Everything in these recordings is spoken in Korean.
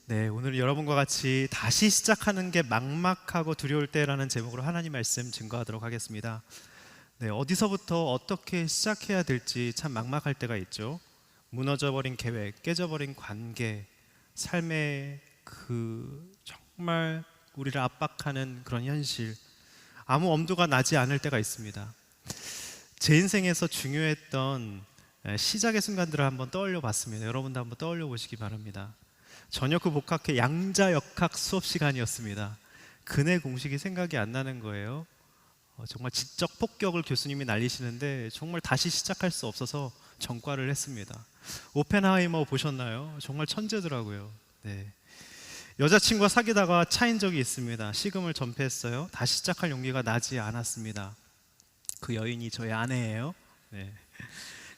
네, 오늘 여러분과 같이 다시 시작하는 게 막막하고 두려울 때라는 제목으로 하나님 말씀 증거하도록 하겠습니다. 네, 어디서부터 어떻게 시작해야 될지 참 막막할 때가 있죠. 무너져버린 계획, 깨져버린 관계, 삶의 정말 우리를 압박하는 그런 현실, 아무 엄두가 나지 않을 때가 있습니다. 제 인생에서 중요했던 시작의 순간들을 한번 떠올려 봤습니다. 여러분도 한번 떠올려 보시기 바랍니다. 전역후 복학회 양자역학 수업 시간이었습니다. 근해 공식이 생각이 안 나는 거예요. 정말 지적 폭격을 교수님이 날리시는데 정말 다시 시작할 수 없어서 전과를 했습니다. 오펜하이머 보셨나요? 정말 천재더라고요. 네. 여자친구와 사귀다가 차인 적이 있습니다. 식음을 전폐했어요. 다시 시작할 용기가 나지 않았습니다. 그 여인이 저의 아내예요. 네.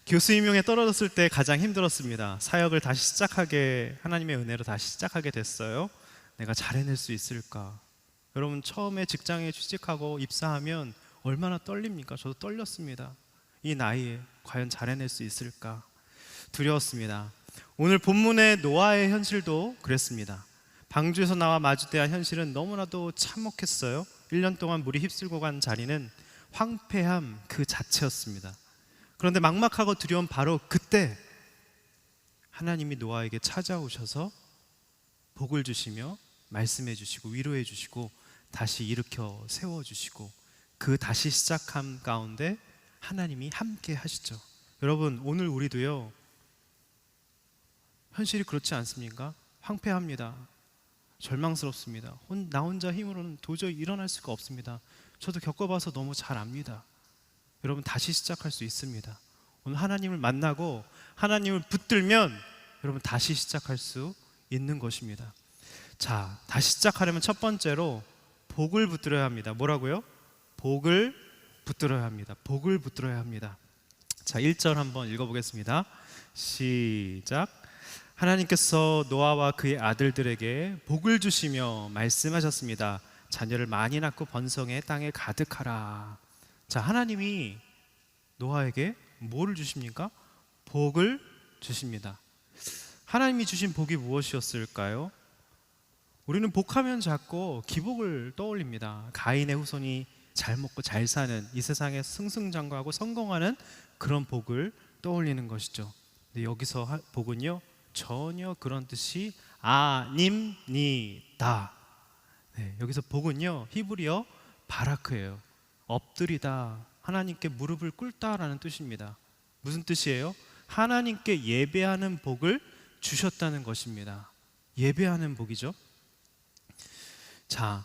교수 임용에 떨어졌을 때 가장 힘들었습니다. 사역을 다시 시작하게, 하나님의 은혜로 다시 시작하게 됐어요. 내가 잘 해낼 수 있을까? 여러분, 처음에 직장에 취직하고 입사하면 얼마나 떨립니까? 저도 떨렸습니다. 이 나이에 과연 잘 해낼 수 있을까? 두려웠습니다. 오늘 본문의 노아의 현실도 그랬습니다. 방주에서 나와 마주대한 현실은 너무나도 참혹했어요. 1년 동안 물이 휩쓸고 간 자리는 황폐함 그 자체였습니다. 그런데 막막하고 두려운 바로 그때 하나님이 노아에게 찾아오셔서 복을 주시며 말씀해 주시고 위로해 주시고 다시 일으켜 세워주시고 그 다시 시작함 가운데 하나님이 함께 하시죠. 여러분, 오늘 우리도요, 현실이 그렇지 않습니까? 황폐합니다. 절망스럽습니다. 나 혼자 힘으로는 도저히 일어날 수가 없습니다. 저도 겪어봐서 너무 잘 압니다. 여러분, 다시 시작할 수 있습니다. 오늘 하나님을 만나고 하나님을 붙들면 여러분 다시 시작할 수 있는 것입니다. 자, 다시 시작하려면 첫 번째로 복을 붙들어야 합니다. 뭐라고요? 복을 붙들어야 합니다. 복을 붙들어야 합니다. 자, 1절 한번 읽어보겠습니다. 시작. 하나님께서 노아와 그의 아들들에게 복을 주시며 말씀하셨습니다. 자녀를 많이 낳고 번성해 땅에 가득하라. 자, 하나님이 노아에게 뭐를 주십니까? 복을 주십니다. 하나님이 주신 복이 무엇이었을까요? 우리는 복하면 자꾸 기복을 떠올립니다. 가인의 후손이 잘 먹고 잘 사는, 이 세상에 승승장구하고 성공하는 그런 복을 떠올리는 것이죠. 근데 여기서 복은요, 전혀 그런 뜻이 아닙니다. 네, 여기서 복은요, 히브리어 바라크예요. 엎드리다, 하나님께 무릎을 꿇다라는 뜻입니다. 무슨 뜻이에요? 하나님께 예배하는 복을 주셨다는 것입니다. 예배하는 복이죠. 자,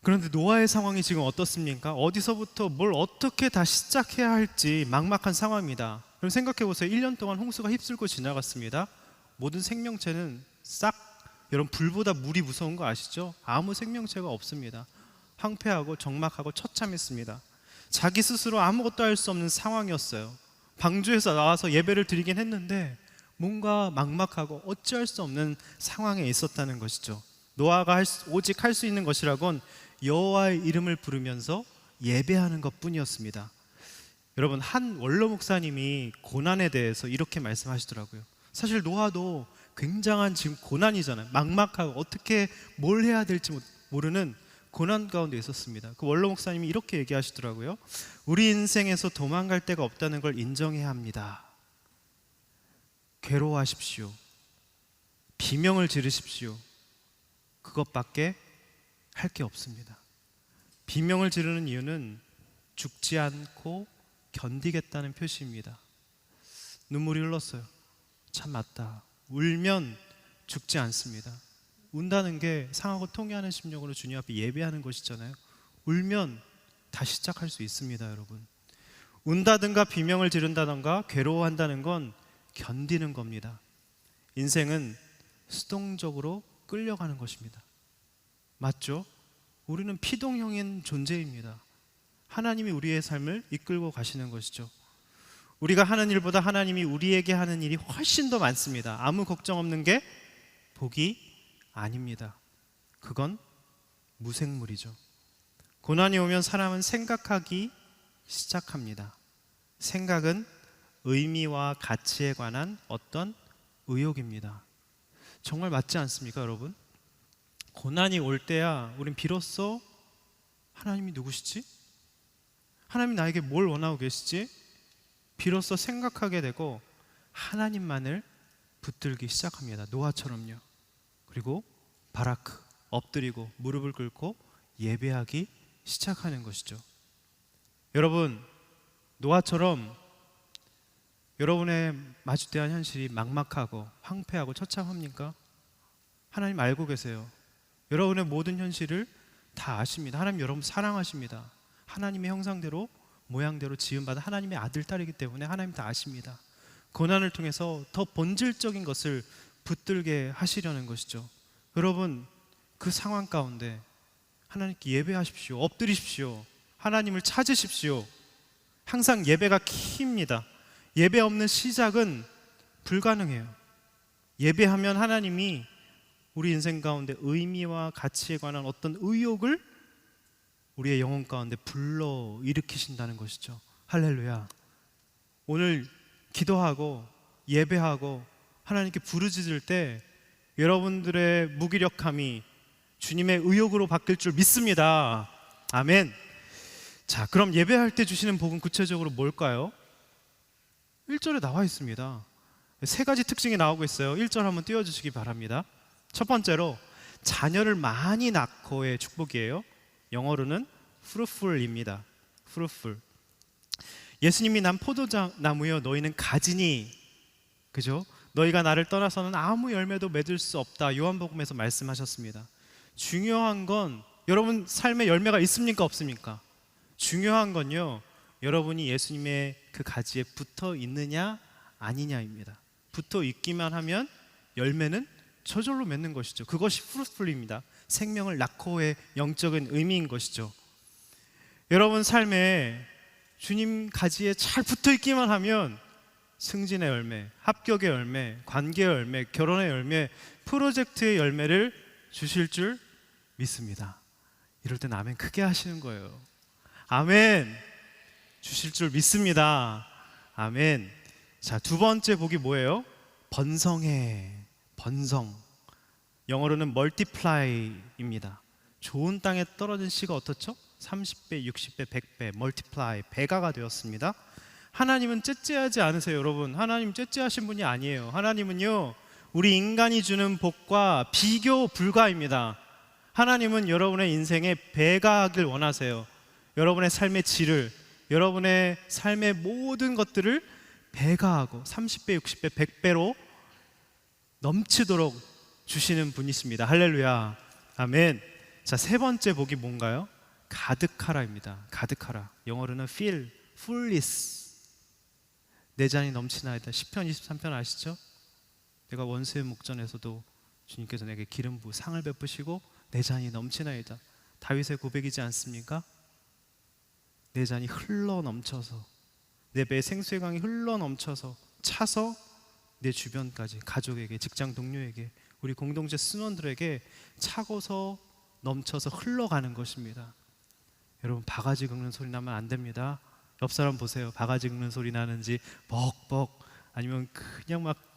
그런데 노아의 상황이 지금 어떻습니까? 어디서부터 뭘 어떻게 다시 시작해야 할지 막막한 상황입니다. 그럼 생각해 보세요. 1년 동안 홍수가 휩쓸고 지나갔습니다. 모든 생명체는 싹, 여러분, 불보다 물이 무서운 거 아시죠? 아무 생명체가 없습니다. 황폐하고 적막하고 처참했습니다. 자기 스스로 아무것도 할 수 없는 상황이었어요. 방주에서 나와서 예배를 드리긴 했는데 뭔가 막막하고 어찌할 수 없는 상황에 있었다는 것이죠. 노아가 오직 할 수 있는 것이라곤 여호와의 이름을 부르면서 예배하는 것뿐이었습니다. 여러분, 한 원로 목사님이 고난에 대해서 이렇게 말씀하시더라고요. 사실 노아도 굉장한 지금 고난이잖아요. 막막하고 어떻게 뭘 해야 될지 모르는 고난 가운데 있었습니다. 그 원로 목사님이 이렇게 얘기하시더라고요. 우리 인생에서 도망갈 데가 없다는 걸 인정해야 합니다. 괴로워하십시오. 비명을 지르십시오. 그것밖에 할 게 없습니다. 비명을 지르는 이유는 죽지 않고 견디겠다는 표시입니다. 눈물이 흘렀어요. 참 맞다. 울면 죽지 않습니다. 운다는 게 상하고 통회하는 심령으로 주님 앞에 예배하는 것이잖아요. 울면 다시 시작할 수 있습니다, 여러분. 운다든가 비명을 지른다든가 괴로워한다는 건 견디는 겁니다. 인생은 수동적으로 끌려가는 것입니다. 맞죠? 우리는 피동형인 존재입니다. 하나님이 우리의 삶을 이끌고 가시는 것이죠. 우리가 하는 일보다 하나님이 우리에게 하는 일이 훨씬 더 많습니다. 아무 걱정 없는 게 복이 아닙니다. 그건 무생물이죠. 고난이 오면 사람은 생각하기 시작합니다. 생각은 의미와 가치에 관한 어떤 의욕입니다. 정말 맞지 않습니까, 여러분? 고난이 올 때야 우린 비로소 하나님이 누구시지? 하나님 나에게 뭘 원하고 계시지? 비로소 생각하게 되고 하나님만을 붙들기 시작합니다. 노아처럼요. 그리고 바라크 엎드리고 무릎을 꿇고 예배하기 시작하는 것이죠. 여러분, 노아처럼 여러분의 마주대한 현실이 막막하고 황폐하고 처참합니까? 하나님 알고 계세요. 여러분의 모든 현실을 다 아십니다. 하나님 여러분 사랑하십니다. 하나님의 형상대로 모양대로 지음받은 하나님의 아들, 딸이기 때문에 하나님 다 아십니다. 고난을 통해서 더 본질적인 것을 붙들게 하시려는 것이죠. 여러분, 그 상황 가운데 하나님께 예배하십시오. 엎드리십시오. 하나님을 찾으십시오. 항상 예배가 키입니다. 예배 없는 시작은 불가능해요. 예배하면 하나님이 우리 인생 가운데 의미와 가치에 관한 어떤 의욕을 우리의 영혼 가운데 불러 일으키신다는 것이죠. 할렐루야. 오늘 기도하고 예배하고 하나님께 부르짖을 때 여러분들의 무기력함이 주님의 의욕으로 바뀔 줄 믿습니다. 아멘. 자, 그럼 예배할 때 주시는 복은 구체적으로 뭘까요? 1절에 나와 있습니다. 세 가지 특징이 나오고 있어요. 1절 한번 띄워주시기 바랍니다. 첫 번째로 자녀를 많이 낳고의 축복이에요. 영어로는 fruitful입니다. fruitful. 예수님이 난 포도나무여 너희는 가지니, 그죠? 너희가 나를 떠나서는 아무 열매도 맺을 수 없다. 요한복음에서 말씀하셨습니다. 중요한 건 여러분 삶에 열매가 있습니까, 없습니까? 중요한 건요, 여러분이 예수님의 그 가지에 붙어 있느냐 아니냐입니다. 붙어 있기만 하면 열매는 저절로 맺는 것이죠. 그것이 fruitful입니다. 생명을 낳고의 영적인 의미인 것이죠. 여러분 삶에 주님 가지에 잘 붙어 있기만 하면 승진의 열매, 합격의 열매, 관계의 열매, 결혼의 열매, 프로젝트의 열매를 주실 줄 믿습니다. 이럴 땐 아멘 크게 하시는 거예요. 아멘. 주실 줄 믿습니다. 아멘. 자, 두 번째 복이 뭐예요? 번성해. 번성. 영어로는 multiply입니다. 좋은 땅에 떨어진 씨가 어떻죠? 30배, 60배, 100배, multiply, 배가가 되었습니다. 하나님은 째째하지 않으세요, 여러분. 하나님 째째하신 분이 아니에요. 하나님은요, 우리 인간이 주는 복과 비교 불가입니다. 하나님은 여러분의 인생에 배가하길 원하세요. 여러분의 삶의 질을, 여러분의 삶의 모든 것들을 배가하고 30배, 60배, 100배로 넘치도록 주시는 분이십니다. 할렐루야. 아멘. 자, 세 번째 복이 뭔가요? 가득하라입니다. 가득하라. 영어로는 fill, fullness. 내 잔이 넘치나이다. 시편 23편 아시죠? 내가 원수의 목전에서도 주님께서 내게 기름 부어 상을 베푸시고 내 잔이 넘치나이다. 다윗의 고백이지 않습니까? 내 잔이 흘러 넘쳐서, 내 배에 생수의 강이 흘러 넘쳐서 차서 내 주변까지, 가족에게, 직장 동료에게, 우리 공동체 순원들에게 차고서 넘쳐서 흘러가는 것입니다. 여러분, 바가지 긁는 소리 나면 안 됩니다. 옆 사람 보세요. 바가지 긁는 소리 나는지, 벅벅, 아니면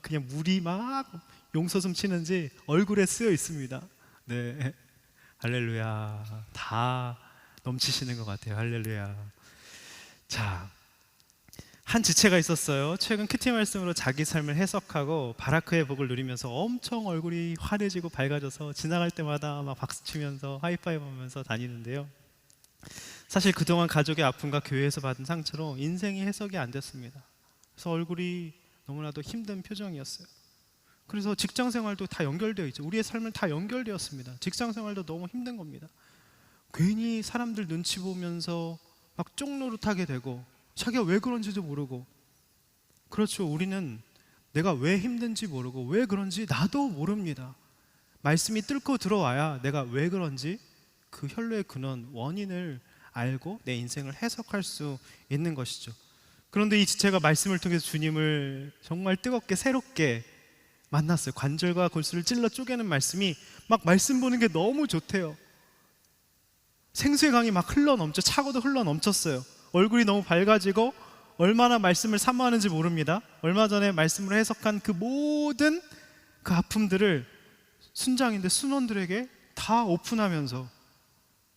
그냥 물이 막 용서숨 치는지 얼굴에 쓰여 있습니다. 네, 할렐루야. 다 넘치시는 것 같아요. 할렐루야. 자, 한 지체가 있었어요. 최근 큐티 말씀으로 자기 삶을 해석하고 바라크의 복을 누리면서 엄청 얼굴이 환해지고 밝아져서 지나갈 때마다 막 박수치면서 하이파이브 하면서 다니는데요. 사실 그동안 가족의 아픔과 교회에서 받은 상처로 인생이 해석이 안 됐습니다. 그래서 얼굴이 너무나도 힘든 표정이었어요. 그래서 직장 생활도 다 연결되어 있죠. 우리의 삶은 다 연결되었습니다. 직장 생활도 너무 힘든 겁니다. 괜히 사람들 눈치 보면서 막 쪽노릇하게 되고 자기가 왜 그런지도 모르고, 그렇죠. 우리는 내가 왜 힘든지 모르고 왜 그런지 나도 모릅니다. 말씀이 뚫고 들어와야 내가 왜 그런지 그 혈로의 근원, 원인을 알고 내 인생을 해석할 수 있는 것이죠. 그런데 이 지체가 말씀을 통해서 주님을 정말 뜨겁게 새롭게 만났어요. 관절과 골수를 찔러 쪼개는 말씀이 막 말씀 보는 게 너무 좋대요. 생수의 강이 막 흘러 넘쳐, 차고도 흘러 넘쳤어요. 얼굴이 너무 밝아지고 얼마나 말씀을 사모하는지 모릅니다. 얼마 전에 말씀을 해석한 그 모든 그 아픔들을 순장인데 순원들에게 다 오픈하면서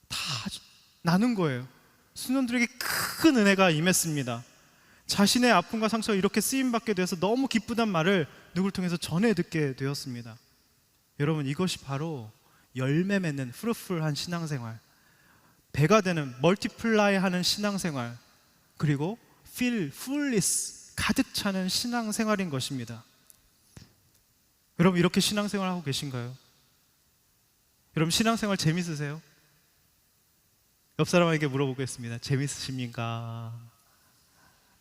다 나눈 거예요. 순원들에게 큰 은혜가 임했습니다. 자신의 아픔과 상처가 이렇게 쓰임받게 되어서 너무 기쁘단 말을 누굴 통해서 전해 듣게 되었습니다. 여러분, 이것이 바로 열매 맺는 프루풀한 신앙생활, 배가 되는 멀티플라이 하는 신앙생활, 그리고 feel fullness 가득 차는 신앙생활인 것입니다. 여러분, 이렇게 신앙생활 하고 계신가요? 여러분, 신앙생활 재밌으세요? 옆 사람에게 물어보겠습니다. 재밌으십니까?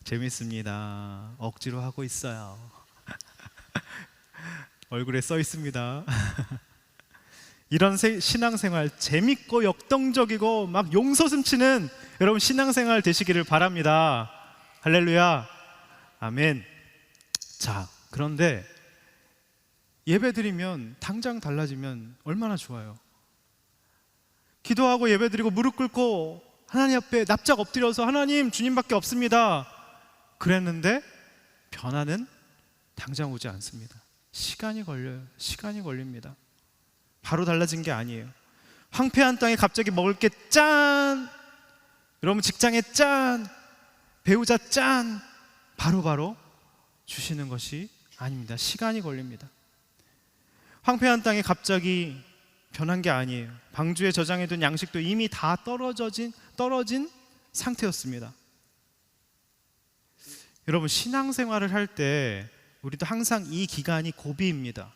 재밌습니다. 억지로 하고 있어요. 얼굴에 써 있습니다. 이런 신앙생활, 재밌고 역동적이고 막 용서슴치는 여러분 신앙생활 되시기를 바랍니다. 할렐루야, 아멘. 자, 그런데 예배드리면 당장 달라지면 얼마나 좋아요. 기도하고 예배드리고 무릎 꿇고 하나님 앞에 납작 엎드려서 하나님, 주님밖에 없습니다 그랬는데 변화는 당장 오지 않습니다. 시간이 걸려요. 시간이 걸립니다. 바로 달라진 게 아니에요. 황폐한 땅에 갑자기 먹을 게 짠! 여러분, 직장에 짠! 배우자 짠! 바로바로 주시는 것이 아닙니다. 시간이 걸립니다. 황폐한 땅에 갑자기 변한 게 아니에요. 방주에 저장해둔 양식도 이미 다 떨어진 상태였습니다. 여러분, 신앙생활을 할 때 우리도 항상 이 기간이 고비입니다.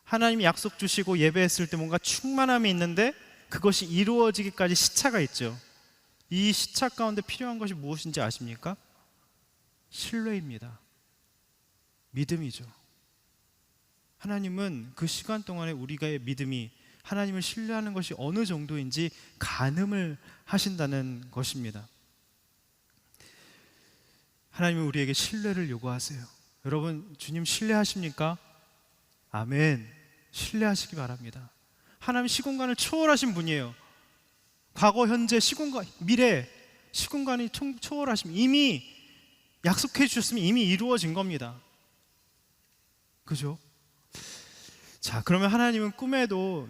하나님이 약속 주시고 예배했을 때 뭔가 충만함이 있는데 그것이 이루어지기까지 시차가 있죠. 이 시차 가운데 필요한 것이 무엇인지 아십니까? 신뢰입니다. 믿음이죠. 하나님은 그 시간 동안에 우리가의 믿음이 하나님을 신뢰하는 것이 어느 정도인지 가늠을 하신다는 것입니다. 하나님은 우리에게 신뢰를 요구하세요. 여러분, 주님 신뢰하십니까? 아멘. 신뢰하시기 바랍니다. 하나님 시공간을 초월하신 분이에요. 과거, 현재, 시공간, 미래 시공간이 초월하시면 이미 약속해 주셨으면 이미 이루어진 겁니다. 그죠? 자, 그러면 하나님은 꿈에도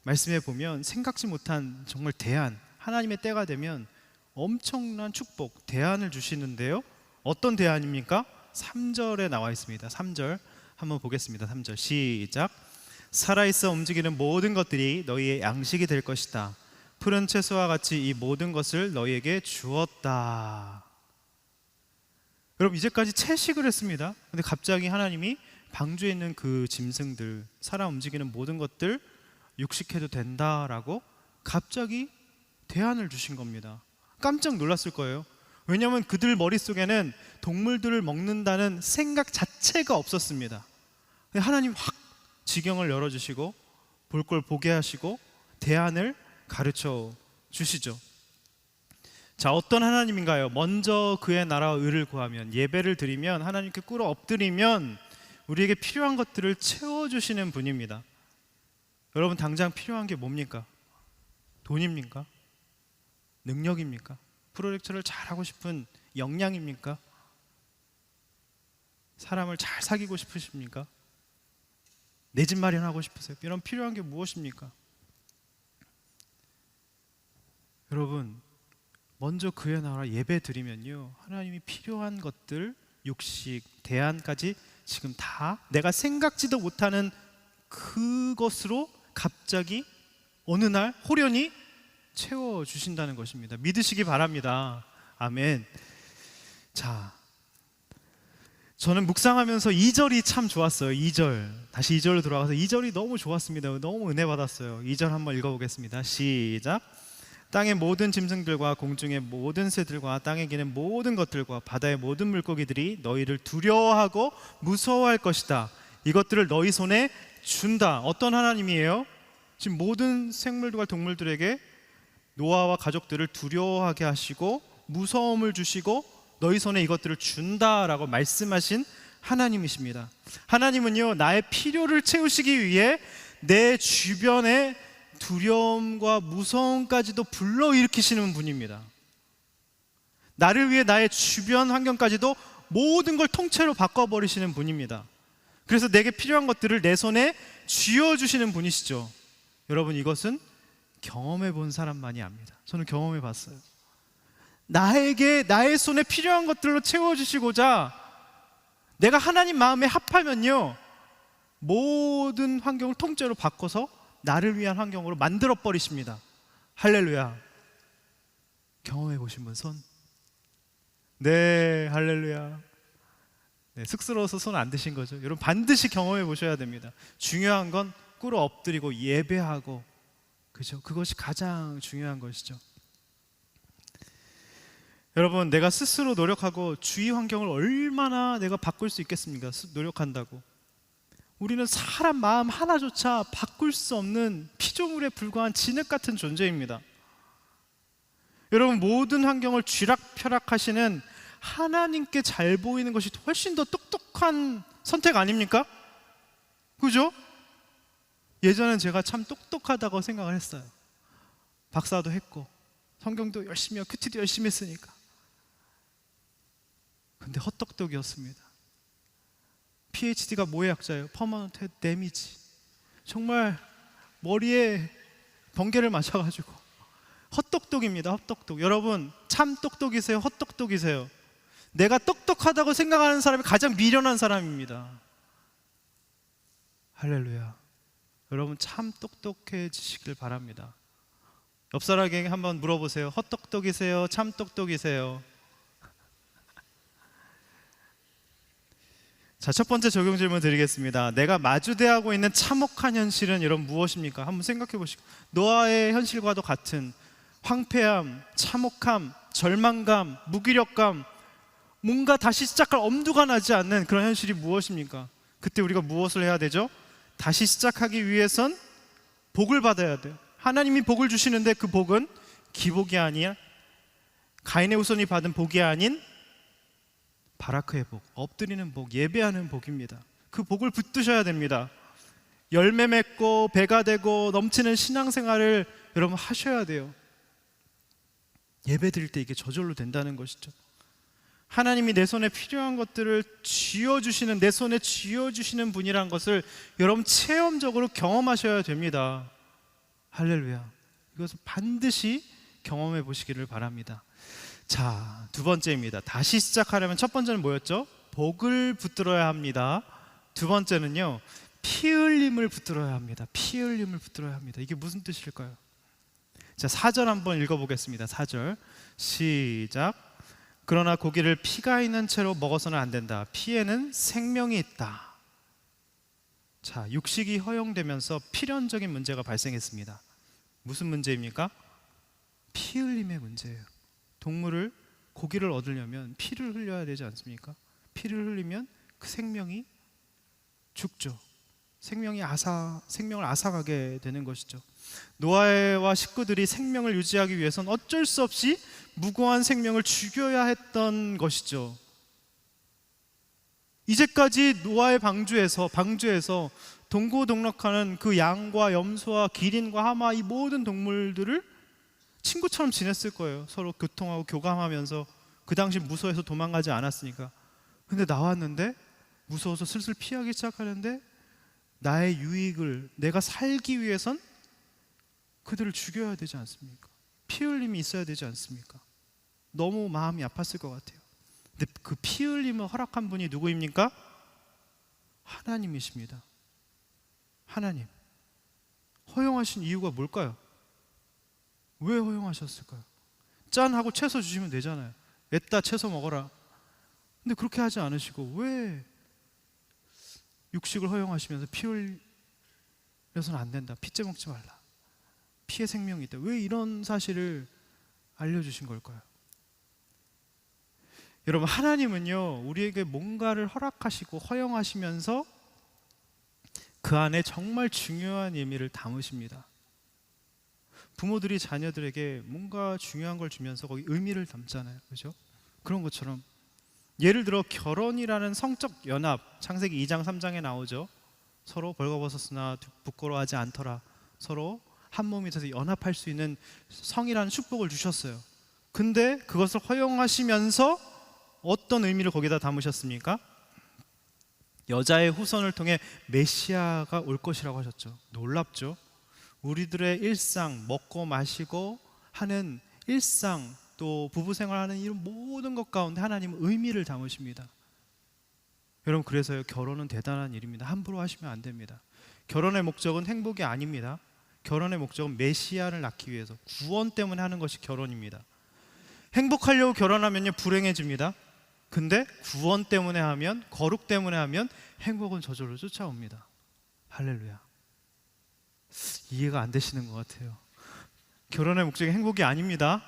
말씀해 보면 생각지 못한 정말 대안, 하나님의 때가 되면 엄청난 축복, 대안을 주시는데요. 어떤 대안입니까? 3절에 나와 있습니다. 3절 한번 보겠습니다. 3절 시작. 살아있어 움직이는 모든 것들이 너희의 양식이 될 것이다. 푸른 채소와 같이 이 모든 것을 너희에게 주었다. 여러분, 이제까지 채식을 했습니다. 근데 갑자기 하나님이 방주에 있는 그 짐승들, 살아 움직이는 모든 것들 육식해도 된다라고 갑자기 대안을 주신 겁니다. 깜짝 놀랐을 거예요. 왜냐하면 그들 머릿속에는 동물들을 먹는다는 생각 자체가 없었습니다. 하나님 확 지경을 열어주시고 볼 걸 보게 하시고 대안을 가르쳐 주시죠. 자, 어떤 하나님인가요? 먼저 그의 나라와 의를 구하면, 예배를 드리면, 하나님께 꿇어 엎드리면 우리에게 필요한 것들을 채워주시는 분입니다. 여러분, 당장 필요한 게 뭡니까? 돈입니까? 능력입니까? 프로젝트를 잘하고 싶은 역량입니까? 사람을 잘 사귀고 싶으십니까? 내 집 마련하고 싶으세요? 이런 필요한 게 무엇입니까? 여러분, 먼저 그의 나라 예배 드리면요, 하나님이 필요한 것들, 육식, 대안까지 지금 다 내가 생각지도 못하는 그것으로 갑자기 어느 날 호련히 채워주신다는 것입니다. 믿으시기 바랍니다. 아멘. 자, 저는 묵상하면서 2절이 참 좋았어요. 2절, 다시 2절로 돌아가서 2절이 너무 좋았습니다. 너무 은혜 받았어요. 2절 한번 읽어보겠습니다. 시작. 땅의 모든 짐승들과 공중의 모든 새들과 땅에 기는 모든 것들과 바다의 모든 물고기들이 너희를 두려워하고 무서워할 것이다. 이것들을 너희 손에 준다. 어떤 하나님이에요? 지금 모든 생물들과 동물들에게 노아와 가족들을 두려워하게 하시고 무서움을 주시고 너희 손에 이것들을 준다라고 말씀하신 하나님이십니다. 하나님은요, 나의 필요를 채우시기 위해 내 주변에 두려움과 무서움까지도 불러일으키시는 분입니다. 나를 위해 나의 주변 환경까지도 모든 걸 통째로 바꿔버리시는 분입니다. 그래서 내게 필요한 것들을 내 손에 쥐어주시는 분이시죠. 여러분, 이것은 경험해 본 사람만이 압니다. 저는 경험해 봤어요. 나에게 나의 손에 필요한 것들로 채워주시고자 내가 하나님 마음에 합하면요, 모든 환경을 통째로 바꿔서 나를 위한 환경으로 만들어 버리십니다. 할렐루야. 경험해 보신 분 손? 네, 할렐루야. 네, 쑥스러워서 손 안 드신 거죠. 여러분, 반드시 경험해 보셔야 됩니다. 중요한 건 꿇어 엎드리고 예배하고, 그죠? 그것이 가장 중요한 것이죠. 여러분, 내가 스스로 노력하고 주위 환경을 얼마나 내가 바꿀 수 있겠습니까? 노력한다고. 우리는 사람 마음 하나조차 바꿀 수 없는 피조물에 불과한 진흙 같은 존재입니다. 여러분, 모든 환경을 쥐락펴락하시는 하나님께 잘 보이는 것이 훨씬 더 똑똑한 선택 아닙니까? 그죠? 예전엔 제가 참 똑똑하다고 생각을 했어요. 박사도 했고 성경도 열심히 하고 큐티도 열심히 했으니까. 근데 헛똑똑이었습니다. PhD가 뭐의 약자예요? 퍼머넌트 헤드 데미지. 정말 머리에 번개를 맞아가지고 헛똑똑입니다. 헛똑똑. 여러분, 참 똑똑이세요? 헛똑똑이세요? 내가 똑똑하다고 생각하는 사람이 가장 미련한 사람입니다. 할렐루야. 여러분, 참 똑똑해지시길 바랍니다. 옆 사람에게 한번 물어보세요. 헛똑똑이세요? 참 똑똑이세요? 자, 첫 번째 적용 질문 드리겠습니다. 내가 마주대하고 있는 참혹한 현실은 여러분 무엇입니까? 한번 생각해 보시고, 노아의 현실과도 같은 황폐함, 참혹함, 절망감, 무기력감, 뭔가 다시 시작할 엄두가 나지 않는 그런 현실이 무엇입니까? 그때 우리가 무엇을 해야 되죠? 다시 시작하기 위해선 복을 받아야 돼요. 하나님이 복을 주시는데 그 복은 기복이 아니야, 가인의 후손이 받은 복이 아닌 바라크의 복, 엎드리는 복, 예배하는 복입니다. 그 복을 붙드셔야 됩니다. 열매 맺고 배가 되고 넘치는 신앙생활을 여러분 하셔야 돼요. 예배 드릴 때 이게 저절로 된다는 것이죠. 하나님이 내 손에 필요한 것들을 쥐어주시는, 내 손에 쥐어주시는 분이라는 것을 여러분 체험적으로 경험하셔야 됩니다. 할렐루야. 이것을 반드시 경험해 보시기를 바랍니다. 자, 두 번째입니다. 다시 시작하려면 첫 번째는 뭐였죠? 복을 붙들어야 합니다. 두 번째는요, 피 흘림을 붙들어야 합니다. 피 흘림을 붙들어야 합니다. 이게 무슨 뜻일까요? 자, 4절 한번 읽어보겠습니다. 4절 시작. 그러나 고기를 피가 있는 채로 먹어서는 안 된다. 피에는 생명이 있다. 자, 육식이 허용되면서 필연적인 문제가 발생했습니다. 무슨 문제입니까? 피 흘림의 문제예요. 동물을, 고기를 얻으려면 피를 흘려야 되지 않습니까? 피를 흘리면 그 생명이 죽죠. 생명을 앗아가게 되는 것이죠. 노아와 식구들이 생명을 유지하기 위해서는 어쩔 수 없이 무고한 생명을 죽여야 했던 것이죠. 이제까지 노아의 방주에서 동고동락하는 그 양과 염소와 기린과 하마, 이 모든 동물들을 친구처럼 지냈을 거예요. 서로 교통하고 교감하면서. 그 당시 무서워서 도망가지 않았으니까. 근데 나왔는데 무서워서 슬슬 피하기 시작하는데 나의 유익을, 내가 살기 위해선 그들을 죽여야 되지 않습니까? 피 흘림이 있어야 되지 않습니까? 너무 마음이 아팠을 것 같아요. 근데 그 피 흘림을 허락한 분이 누구입니까? 하나님이십니다. 하나님. 허용하신 이유가 뭘까요? 왜 허용하셨을까요? 짠 하고 채소 주시면 되잖아요. 애따 채소 먹어라. 근데 그렇게 하지 않으시고 왜 육식을 허용하시면서 피 흘려서는 안 된다, 피째 먹지 말라, 피에 생명이 있다, 왜 이런 사실을 알려주신 걸까요? 여러분, 하나님은요, 우리에게 뭔가를 허락하시고 허용하시면서 그 안에 정말 중요한 의미를 담으십니다. 부모들이 자녀들에게 뭔가 중요한 걸 주면서 거기 의미를 담잖아요. 그죠? 그런 것처럼 예를 들어 결혼이라는 성적 연합, 창세기 2장 3장에 나오죠. 서로 벌거벗었으나 부끄러워하지 않더라. 서로 한 몸이 돼서 연합할 수 있는 성이라는 축복을 주셨어요. 근데 그것을 허용하시면서 어떤 의미를 거기다 담으셨습니까? 여자의 후손을 통해 메시아가 올 것이라고 하셨죠. 놀랍죠? 우리들의 일상, 먹고 마시고 하는 일상, 또 부부 생활하는 이런 모든 것 가운데 하나님은 의미를 담으십니다. 여러분, 그래서요, 결혼은 대단한 일입니다. 함부로 하시면 안 됩니다. 결혼의 목적은 행복이 아닙니다. 결혼의 목적은 메시아를 낳기 위해서, 구원 때문에 하는 것이 결혼입니다. 행복하려고 결혼하면요, 불행해집니다. 근데 구원 때문에 하면, 거룩 때문에 하면 행복은 저절로 쫓아옵니다. 할렐루야. 이해가 안 되시는 것 같아요. 결혼의 목적이 행복이 아닙니다.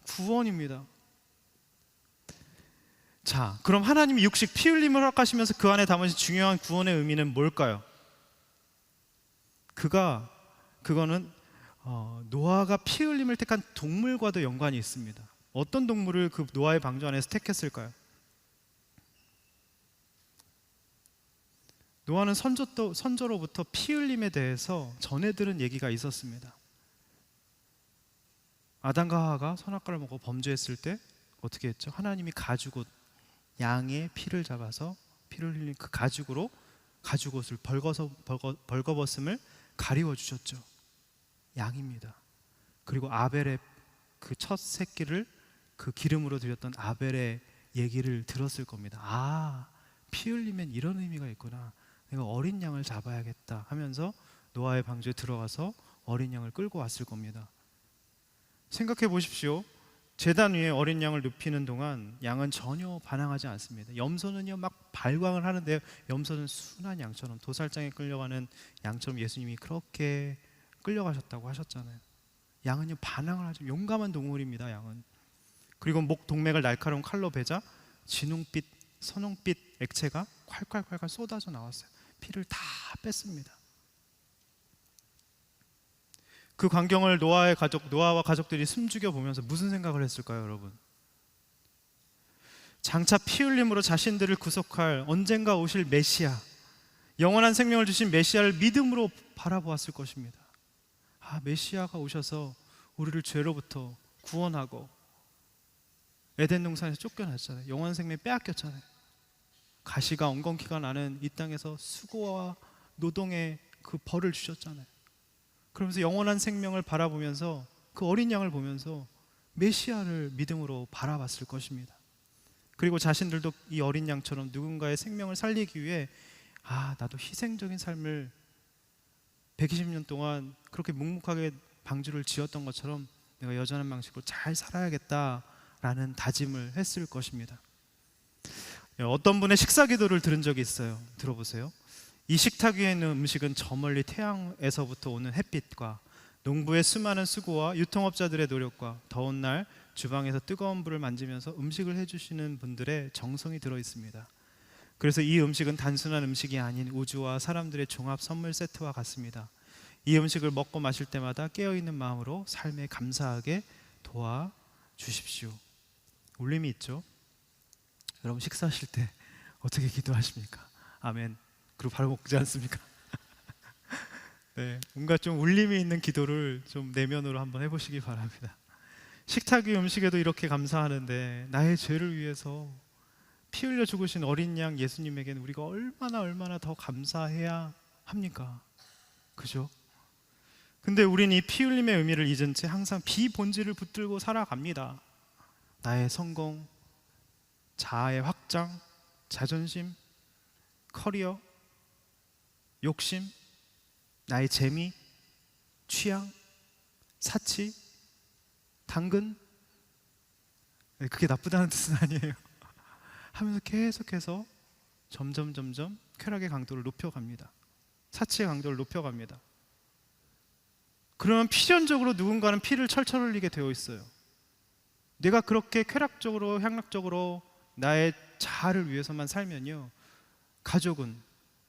구원입니다. 자, 그럼 하나님이 육식 피 흘림을 허락하시면서 그 안에 담으신 중요한 구원의 의미는 뭘까요? 그거는 노아가 피 흘림을 택한 동물과도 연관이 있습니다. 어떤 동물을 그 노아의 방주 안에서 택했을까요? 노아는 선조로부터 피 흘림에 대해서 전해 들은 얘기가 있었습니다. 아담과 하와가 선악과를 먹고 범죄했을 때 어떻게 했죠? 하나님이 가죽옷, 양의 피를 잡아서 피를 흘린 그 가죽옷을 벌거벗음을 가리워 주셨죠. 양입니다. 그리고 아벨의 그 첫 새끼를 그 기름으로 드렸던 아벨의 얘기를 들었을 겁니다. 아, 피 흘리면 이런 의미가 있구나. 내가 어린 양을 잡아야겠다 하면서 노아의 방주에 들어가서 어린 양을 끌고 왔을 겁니다. 생각해 보십시오. 제단 위에 어린 양을 눕히는 동안 양은 전혀 반항하지 않습니다. 염소는요, 막 발광을 하는데요, 염소는 순한 양처럼, 도살장에 끌려가는 양처럼 예수님이 그렇게 끌려가셨다고 하셨잖아요. 양은요, 반항을 하죠. 용감한 동물입니다, 양은. 그리고 목 동맥을 날카로운 칼로 베자 진홍빛, 선홍빛 액체가 콸콸콸콸 쏟아져 나왔어요. 피를 다 뺐습니다. 그 광경을 노아와 가족들이 숨죽여 보면서 무슨 생각을 했을까요, 여러분? 장차 피 흘림으로 자신들을 구속할 언젠가 오실 메시아, 영원한 생명을 주신 메시아를 믿음으로 바라보았을 것입니다. 아, 메시아가 오셔서 우리를 죄로부터 구원하고, 에덴 동산에서 쫓겨났잖아요. 영원한 생명 빼앗겼잖아요. 가시가 엉겅퀴가 나는 이 땅에서 수고와 노동의 그 벌을 주셨잖아요. 그러면서 영원한 생명을 바라보면서 그 어린 양을 보면서 메시아를 믿음으로 바라봤을 것입니다. 그리고 자신들도 이 어린 양처럼 누군가의 생명을 살리기 위해, 아, 나도 희생적인 삶을 120년 동안 그렇게 묵묵하게 방주를 지었던 것처럼 내가 여전한 방식으로 잘 살아야겠다라는 다짐을 했을 것입니다. 어떤 분의 식사 기도를 들은 적이 있어요. 들어보세요. 이 식탁 위에 있는 음식은 저 멀리 태양에서부터 오는 햇빛과 농부의 수많은 수고와 유통업자들의 노력과 더운 날 주방에서 뜨거운 불을 만지면서 음식을 해주시는 분들의 정성이 들어 있습니다. 그래서 이 음식은 단순한 음식이 아닌 우주와 사람들의 종합 선물 세트와 같습니다. 이 음식을 먹고 마실 때마다 깨어있는 마음으로 삶에 감사하게 도와주십시오. 울림이 있죠? 여러분, 식사하실 때 어떻게 기도하십니까? 아멘. 그리고 바로 먹지 않습니까? 네, 뭔가 좀 울림이 있는 기도를 좀 내면으로 한번 해보시기 바랍니다. 식탁 위 음식에도 이렇게 감사하는데 나의 죄를 위해서 피 흘려 죽으신 어린 양 예수님에게는 우리가 얼마나 더 감사해야 합니까? 그죠? 근데 우린 이 피 흘림의 의미를 잊은 채 항상 비본질을 붙들고 살아갑니다. 나의 성공, 자아의 확장, 자존심, 커리어, 욕심, 나의 재미, 취향, 사치, 당근. 그게 나쁘다는 뜻은 아니에요. 하면서 계속해서 점점 쾌락의 강도를 높여갑니다. 사치의 강도를 높여갑니다. 그러면 필연적으로 누군가는 피를 철철 흘리게 되어 있어요. 내가 그렇게 쾌락적으로 향락적으로 나의 자아를 위해서만 살면요, 가족은,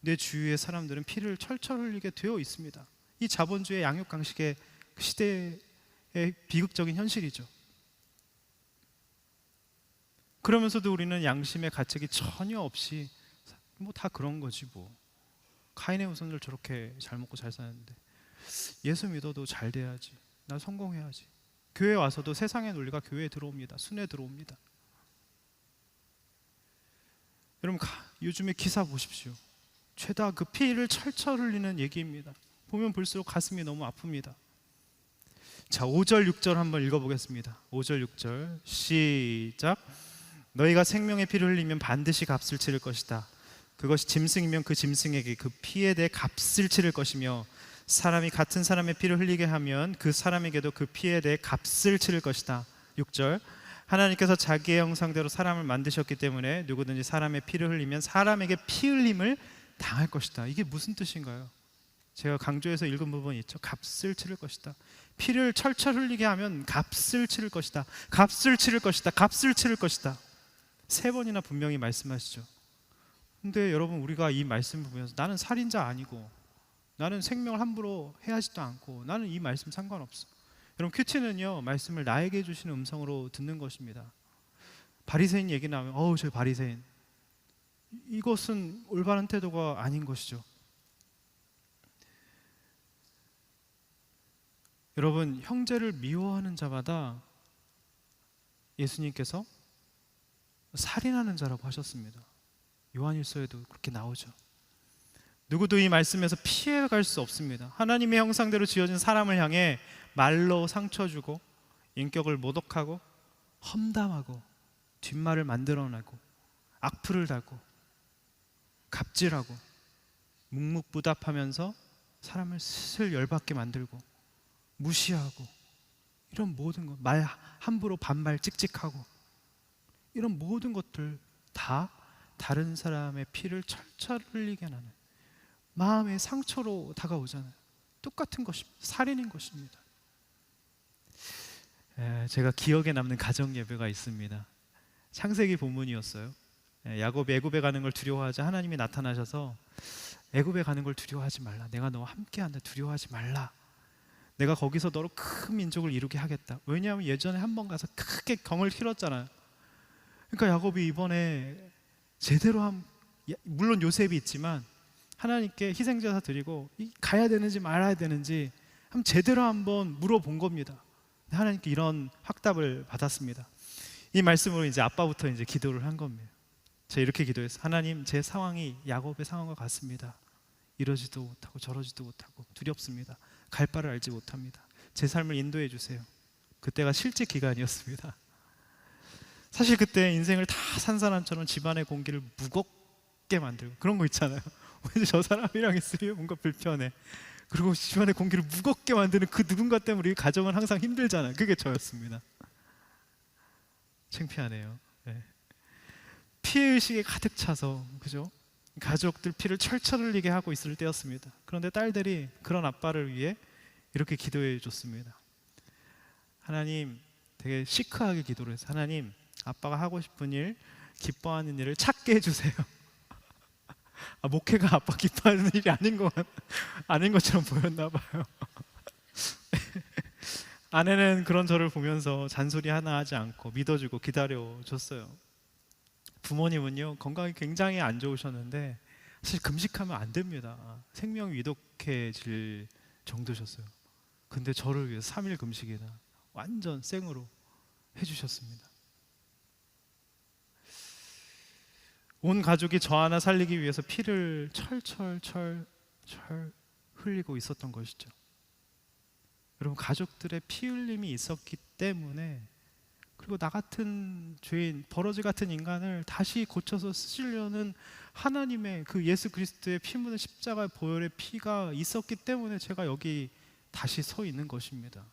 내 주위의 사람들은 피를 철철 흘리게 되어 있습니다. 이 자본주의 양육강식의 시대의 비극적인 현실이죠. 그러면서도 우리는 양심의 가책이 전혀 없이 뭐 다 그런 거지 뭐. 카인의 후손들 저렇게 잘 먹고 잘 사는데 예수 믿어도 잘 돼야지, 나 성공해야지. 교회 와서도 세상의 논리가 교회에 들어옵니다. 순회 들어옵니다. 여러분 요즘에 기사 보십시오. 죄다 그 피를 철철 흘리는 얘기입니다. 보면 볼수록 가슴이 너무 아픕니다. 자, 5절 6절 한번 읽어보겠습니다. 5절 6절 시작. 너희가 생명의 피를 흘리면 반드시 값을 치를 것이다. 그것이 짐승이면 그 짐승에게 그 피에 대해 값을 치를 것이며, 사람이 같은 사람의 피를 흘리게 하면 그 사람에게도 그 피에 대해 값을 치를 것이다. 6절 하나님께서 자기의 형상대로 사람을 만드셨기 때문에 누구든지 사람의 피를 흘리면 사람에게 피 흘림을 당할 것이다. 이게 무슨 뜻인가요? 제가 강조해서 읽은 부분이 있죠. 값을 치를 것이다. 피를 철철 흘리게 하면 값을 치를 것이다. 값을 치를 것이다. 값을 치를 것이다. 3번이나 분명히 말씀하시죠. 근데 여러분, 우리가 이 말씀 보면서 나는 살인자 아니고, 나는 생명을 함부로 해하지도 않고, 나는 이 말씀 상관없어. 여러분, 큐티는요, 말씀을 나에게 주시는 음성으로 듣는 것입니다. 바리새인 얘기 나오면 저 바리새인, 이것은 올바른 태도가 아닌 것이죠. 여러분, 형제를 미워하는 자마다 예수님께서 살인하는 자라고 하셨습니다. 요한일서에도 그렇게 나오죠. 누구도 이 말씀에서 피해갈 수 없습니다. 하나님의 형상대로 지어진 사람을 향해 말로 상처 주고, 인격을 모독하고, 험담하고, 뒷말을 만들어내고, 악플을 달고, 갑질하고, 묵묵부답하면서 사람을 슬슬 열받게 만들고, 무시하고, 이런 모든 것, 말 함부로 반말 찍찍하고, 이런 모든 것들 다 다른 사람의 피를 철철 흘리게 하는 마음의 상처로 다가오잖아요. 똑같은 것입니다. 살인인 것입니다. 제가 기억에 남는 가정 예배가 있습니다. 창세기 본문이었어요. 야곱이 애굽에 가는 걸 두려워하자 하나님이 나타나셔서 애굽에 가는 걸 두려워하지 말라. 내가 너와 함께한다. 두려워하지 말라. 내가 거기서 너로 큰 민족을 이루게 하겠다. 왜냐하면 예전에 한 번 가서 크게 경을 치렀잖아요. 그러니까 야곱이 이번에 제대로 물론 요셉이 있지만 하나님께 희생제사 드리고 가야 되는지 말아야 되는지 제대로 한번 물어본 겁니다. 하나님께 이런 확답을 받았습니다. 이 말씀으로 이제 아빠부터 이제 기도를 한 겁니다. 제가 이렇게 기도했어요. 하나님, 제 상황이 야곱의 상황과 같습니다. 이러지도 못하고 저러지도 못하고 두렵습니다. 갈 바를 알지 못합니다. 제 삶을 인도해 주세요. 그때가 실직 기간이었습니다. 사실 그때 인생을 다 산 사람처럼 집안의 공기를 무겁게 만들고, 그런 거 있잖아요. 왠지 저 사람이랑 있으면 뭔가 불편해. 그리고 집안의 공기를 무겁게 만드는 그 누군가 때문에 우리 가정은 항상 힘들잖아요. 그게 저였습니다. 창피하네요. 네. 피해의식에 가득 차서, 그죠? 가족들 피를 철철 흘리게 하고 있을 때였습니다. 그런데 딸들이 그런 아빠를 위해 이렇게 기도해 줬습니다. 하나님, 되게 시크하게 기도를 해서, 하나님, 아빠가 하고 싶은 일, 기뻐하는 일을 찾게 해주세요. 목회가 아빠 기뻐하는 일이 아닌 것처럼 보였나 봐요. 아내는 그런 저를 보면서 잔소리 하나 하지 않고 믿어주고 기다려줬어요. 부모님은요, 건강이 굉장히 안 좋으셨는데 사실 금식하면 안 됩니다. 생명이 위독해질 정도셨어요. 근데 저를 위해서 3일 금식이다 완전 생으로 해주셨습니다. 온 가족이 저 하나 살리기 위해서 피를 철철 흘리고 있었던 것이죠. 여러분, 가족들의 피 흘림이 있었기 때문에, 그리고 나 같은 죄인, 버러지 같은 인간을 다시 고쳐서 쓰시려는 하나님의 그 예수 그리스도의 피 묻은 십자가의 보혈의 피가 있었기 때문에 제가 여기 다시 서 있는 것입니다.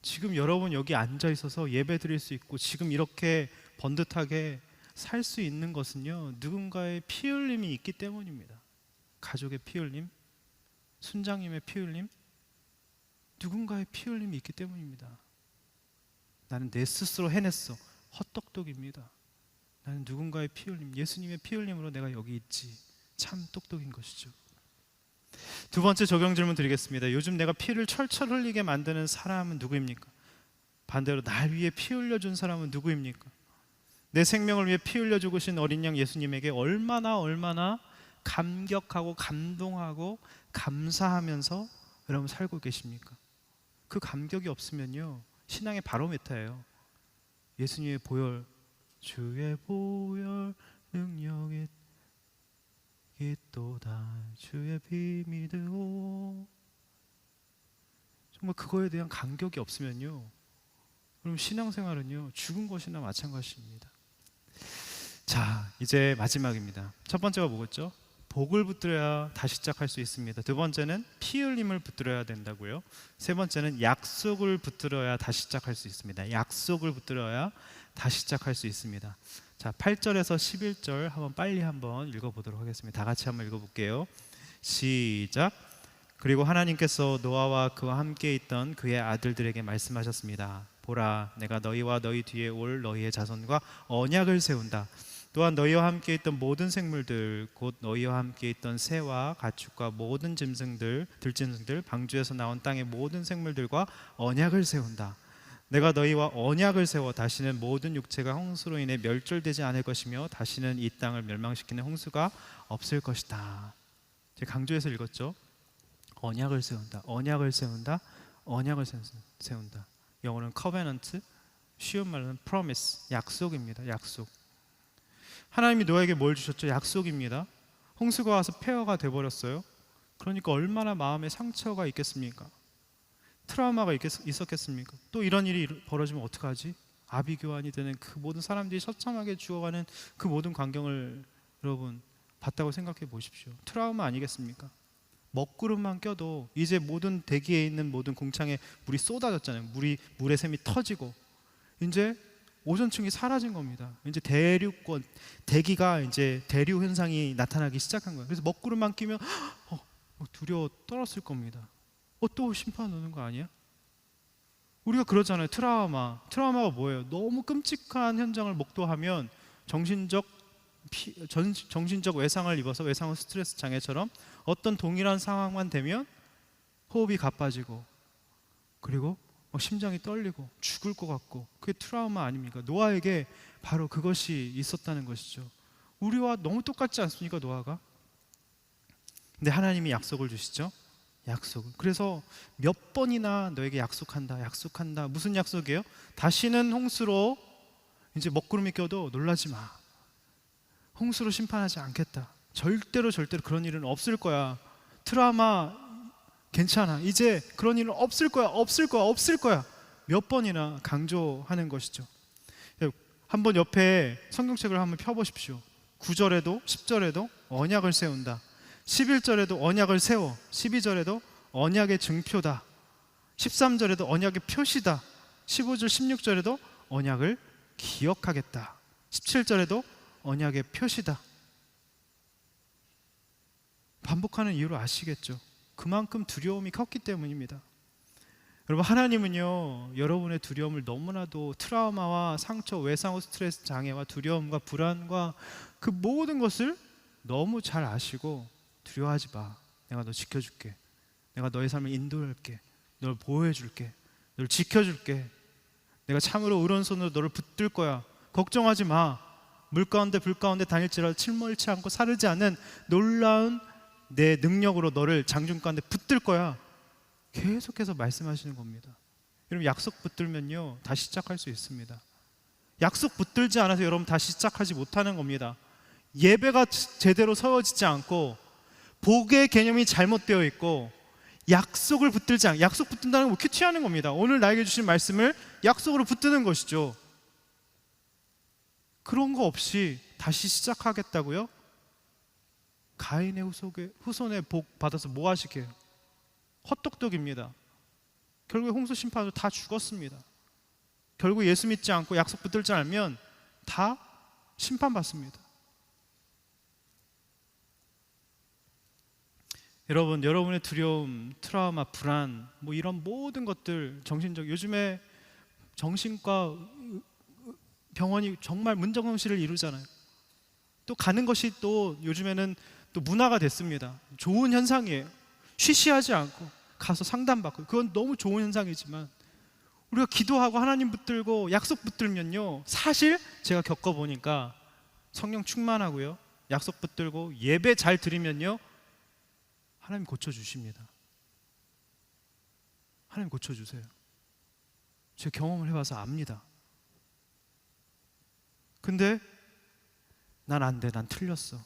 지금 여러분 여기 앉아 있어서 예배 드릴 수 있고 지금 이렇게 번듯하게 살 수 있는 것은요, 누군가의 피 흘림이 있기 때문입니다. 가족의 피 흘림, 순장님의 피 흘림, 누군가의 피 흘림이 있기 때문입니다. 나는 내 스스로 해냈어. 헛똑똑입니다. 나는 누군가의 피 흘림, 예수님의 피 흘림으로 내가 여기 있지. 참 똑똑인 것이죠. 두 번째 적용 질문 드리겠습니다. 요즘 내가 피를 철철 흘리게 만드는 사람은 누구입니까? 반대로 날 위해 피 흘려준 사람은 누구입니까? 내 생명을 위해 피 흘려 죽으신 어린 양 예수님에게 얼마나 감격하고 감동하고 감사하면서 여러분 살고 계십니까? 그 감격이 없으면요, 신앙의 바로미터예요. 예수님의 보혈 주의 보혈 능력이 있도다. 주의 피 믿으오. 정말 그거에 대한 간격이 없으면요, 그럼 신앙생활은요 죽은 것이나 마찬가지입니다. 자, 이제 마지막입니다. 첫 번째가 뭐겠죠? 복을 붙들어야 다시 시작할 수 있습니다. 두 번째는 피 흘림을 붙들어야 된다고요. 세 번째는 약속을 붙들어야 다시 시작할 수 있습니다. 약속을 붙들어야 다시 시작할 수 있습니다. 자, 8절에서 11절 한번 읽어보도록 하겠습니다. 다 같이 한번 읽어볼게요. 시작. 그리고 하나님께서 노아와 그와 함께 있던 그의 아들들에게 말씀하셨습니다. 보라, 내가 너희와 너희 뒤에 올 너희의 자손과 언약을 세운다. 또한 너희와 함께 있던 모든 생물들, 곧 너희와 함께 있던 새와 가축과 모든 짐승들, 들짐승들, 방주에서 나온 땅의 모든 생물들과 언약을 세운다. 내가 너희와 언약을 세워 다시는 모든 육체가 홍수로 인해 멸절되지 않을 것이며 다시는 이 땅을 멸망시키는 홍수가 없을 것이다. 제가 강조해서 읽었죠. 언약을 세운다, 언약을 세운다, 언약을 세운다. 영어로는 covenant, 쉬운 말로는 promise, 약속입니다. 약속. 하나님이 노아에게 뭘 주셨죠? 약속입니다. 홍수가 와서 폐허가 돼버렸어요. 그러니까 얼마나 마음에 상처가 있겠습니까? 트라우마가 있었겠습니까? 또 이런 일이 벌어지면 어떡하지? 아비규환이 되는 그 모든 사람들이 처참하게 죽어가는 그 모든 광경을 여러분 봤다고 생각해 보십시오. 트라우마 아니겠습니까? 먹구름만 껴도 이제 모든 대기에 있는 모든 공창에 물이 쏟아졌잖아요. 물의 샘이 터지고 이제 오존층이 사라진 겁니다. 이제 대륙권 대기가 이제 대류 현상이 나타나기 시작한 거예요. 그래서 먹구름만 끼면 두려워 떨었을 겁니다. 또 심판 오는 거 아니야? 우리가 그러잖아요. 트라우마가 뭐예요? 너무 끔찍한 현장을 목도하면 정신적 외상을 입어서 외상후 스트레스 장애처럼 어떤 동일한 상황만 되면 호흡이 가빠지고 그리고 심장이 떨리고 죽을 것 같고, 그게 트라우마 아닙니까? 노아에게 바로 그것이 있었다는 것이죠. 우리와 너무 똑같지 않습니까? 노아가. 근데 하나님이 약속을 주시죠. 약속을. 그래서 몇 번이나 너에게 약속한다. 무슨 약속이에요? 다시는 홍수로 이제 먹구름이 껴도 놀라지 마. 홍수로 심판하지 않겠다. 절대로 그런 일은 없을 거야. 트라우마 괜찮아. 이제 그런 일은 없을 거야. 몇 번이나 강조하는 것이죠. 한번 옆에 성경책을 한번 펴보십시오. 9절에도 10절에도 언약을 세운다. 11절에도 언약을 세워. 12절에도 언약의 증표다. 13절에도 언약의 표시다. 15절 16절에도 언약을 기억하겠다. 17절에도 언약의 표시다. 반복하는 이유를 아시겠죠? 그만큼 두려움이 컸기 때문입니다. 여러분, 하나님은요 여러분의 두려움을 너무나도 트라우마와 상처, 외상 후 스트레스 장애와 두려움과 불안과 그 모든 것을 너무 잘 아시고 두려워하지 마. 내가 너 지켜줄게. 내가 너의 삶을 인도할게. 널 보호해줄게. 널 지켜줄게. 내가 참으로 오른손으로 너를 붙들 거야. 걱정하지 마. 물 가운데 불 가운데 다닐지라도 침몰치 않고 사르지 않는 놀라운 내 능력으로 너를 장중 가운데 붙들 거야. 계속해서 말씀하시는 겁니다. 여러분, 약속 붙들면요 다시 시작할 수 있습니다. 약속 붙들지 않아서 여러분 다시 시작하지 못하는 겁니다. 예배가 제대로 서어지지 않고 복의 개념이 잘못되어 있고 약속을 붙들지 않고, 약속 붙든다는 건 큐티하는 겁니다. 오늘 나에게 주신 말씀을 약속으로 붙드는 것이죠. 그런 거 없이 다시 시작하겠다고요? 가인의 후손의 복 받아서 뭐 하시게요? 헛똑똑입니다. 결국에 홍수 심판으로 다 죽었습니다. 결국 예수 믿지 않고 약속 붙들지 않으면 다 심판받습니다. 여러분, 여러분의 두려움, 트라우마, 불안, 이런 모든 것들, 요즘에 정신과 병원이 정말 문정성시를 이루잖아요. 또 가는 것이 또 요즘에는 또 문화가 됐습니다. 좋은 현상이에요. 쉬쉬하지 않고 가서 상담받고, 그건 너무 좋은 현상이지만 우리가 기도하고 하나님 붙들고 약속 붙들면요, 사실 제가 겪어보니까 성령 충만하고요, 약속 붙들고 예배 잘 드리면요, 하나님 고쳐주십니다. 하나님 고쳐주세요. 제가 경험을 해봐서 압니다. 근데 난 안 돼, 난 틀렸어.